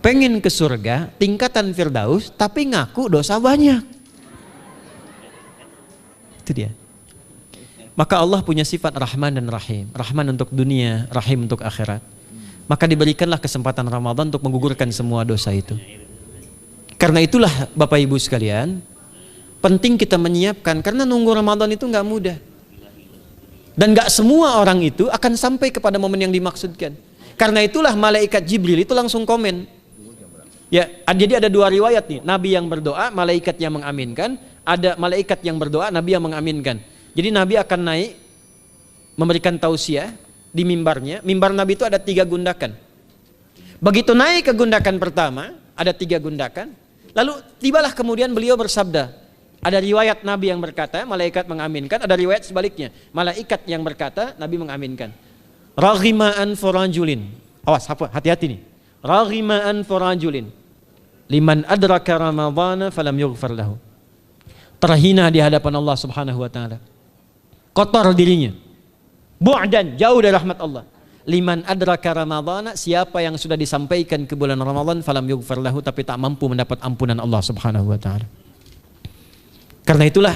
pengen ke surga, tingkatan Firdaus, tapi ngaku dosa banyak. Itu dia. Maka Allah punya sifat Rahman dan Rahim. Rahman untuk dunia, Rahim untuk akhirat. Maka diberikanlah kesempatan Ramadan untuk menggugurkan semua dosa itu. Karena itulah Bapak Ibu sekalian, penting kita menyiapkan, karena nunggu Ramadan itu nggak mudah. Dan nggak semua orang itu akan sampai kepada momen yang dimaksudkan. Karena itulah malaikat Jibril itu langsung komen. Ya, jadi ada dua riwayat nih, Nabi yang berdoa, malaikat yang mengaminkan. Ada malaikat yang berdoa, Nabi yang mengaminkan. Jadi Nabi akan naik memberikan tausiah di mimbarnya. Mimbar Nabi itu ada 3 gundakan. Begitu naik ke gundakan pertama, ada 3 gundakan. Lalu tibalah kemudian beliau bersabda. Ada riwayat Nabi yang berkata, malaikat mengaminkan. Ada riwayat sebaliknya, malaikat yang berkata, Nabi mengaminkan. Raghima'an forajulin. Awas, hati-hati nih. Raghima'an forajulin. Liman adraka ramadhana falam yughfar lahu. Terhina di hadapan Allah Subhanahu wa taala. Kotor dirinya. Bu'dan, jauh dari rahmat Allah. Liman adraka ramadhana, siapa yang sudah disampaikan ke bulan Ramadan falam yughfar lahu, tapi tak mampu mendapat ampunan Allah Subhanahu wa taala. Karena itulah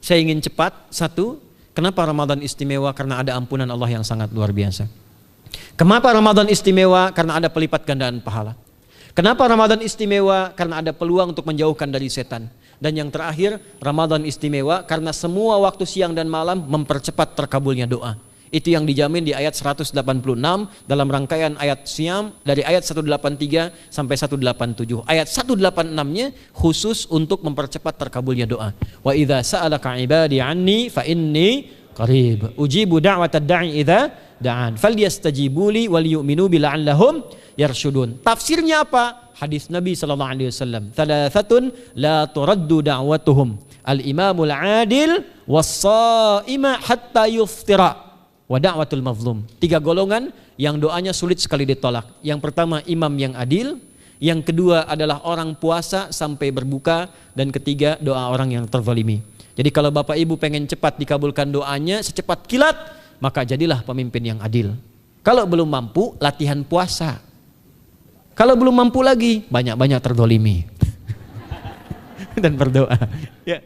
saya ingin cepat. Satu, kenapa Ramadan istimewa? Karena ada ampunan Allah yang sangat luar biasa. Kenapa Ramadan istimewa? Karena ada pelipat gandaan pahala. Kenapa Ramadan istimewa? Karena ada peluang untuk menjauhkan dari setan. Dan yang terakhir, Ramadan istimewa karena semua waktu siang dan malam mempercepat terkabulnya doa. Itu yang dijamin di ayat 186 dalam rangkaian ayat Siyam dari ayat 183 sampai 187. Ayat 186-nya khusus untuk mempercepat terkabulnya doa. Wa idza sa'alaka 'ibadi 'anni fa inni qarib. Ujibu da'watad da'i idza da'an. Falyastajibu li wal yu'minu bi la'allahum yarshudun. Tafsirnya apa? Hadis Nabi sallallahu alaihi wasallam. Thalathatun la turaddu da'watuhum. Al-imamul 'adil was-sha'ima hatta yuftira. Wa da'watul mazlum. 3 golongan yang doanya sulit sekali ditolak. Yang pertama imam yang adil, yang kedua adalah orang puasa sampai berbuka, dan ketiga doa orang yang terzalimi. Jadi kalau Bapak Ibu pengen cepat dikabulkan doanya secepat kilat, maka jadilah pemimpin yang adil. Kalau belum mampu, latihan puasa. Kalau belum mampu lagi, banyak-banyak terzalimi dan berdoa. Ya.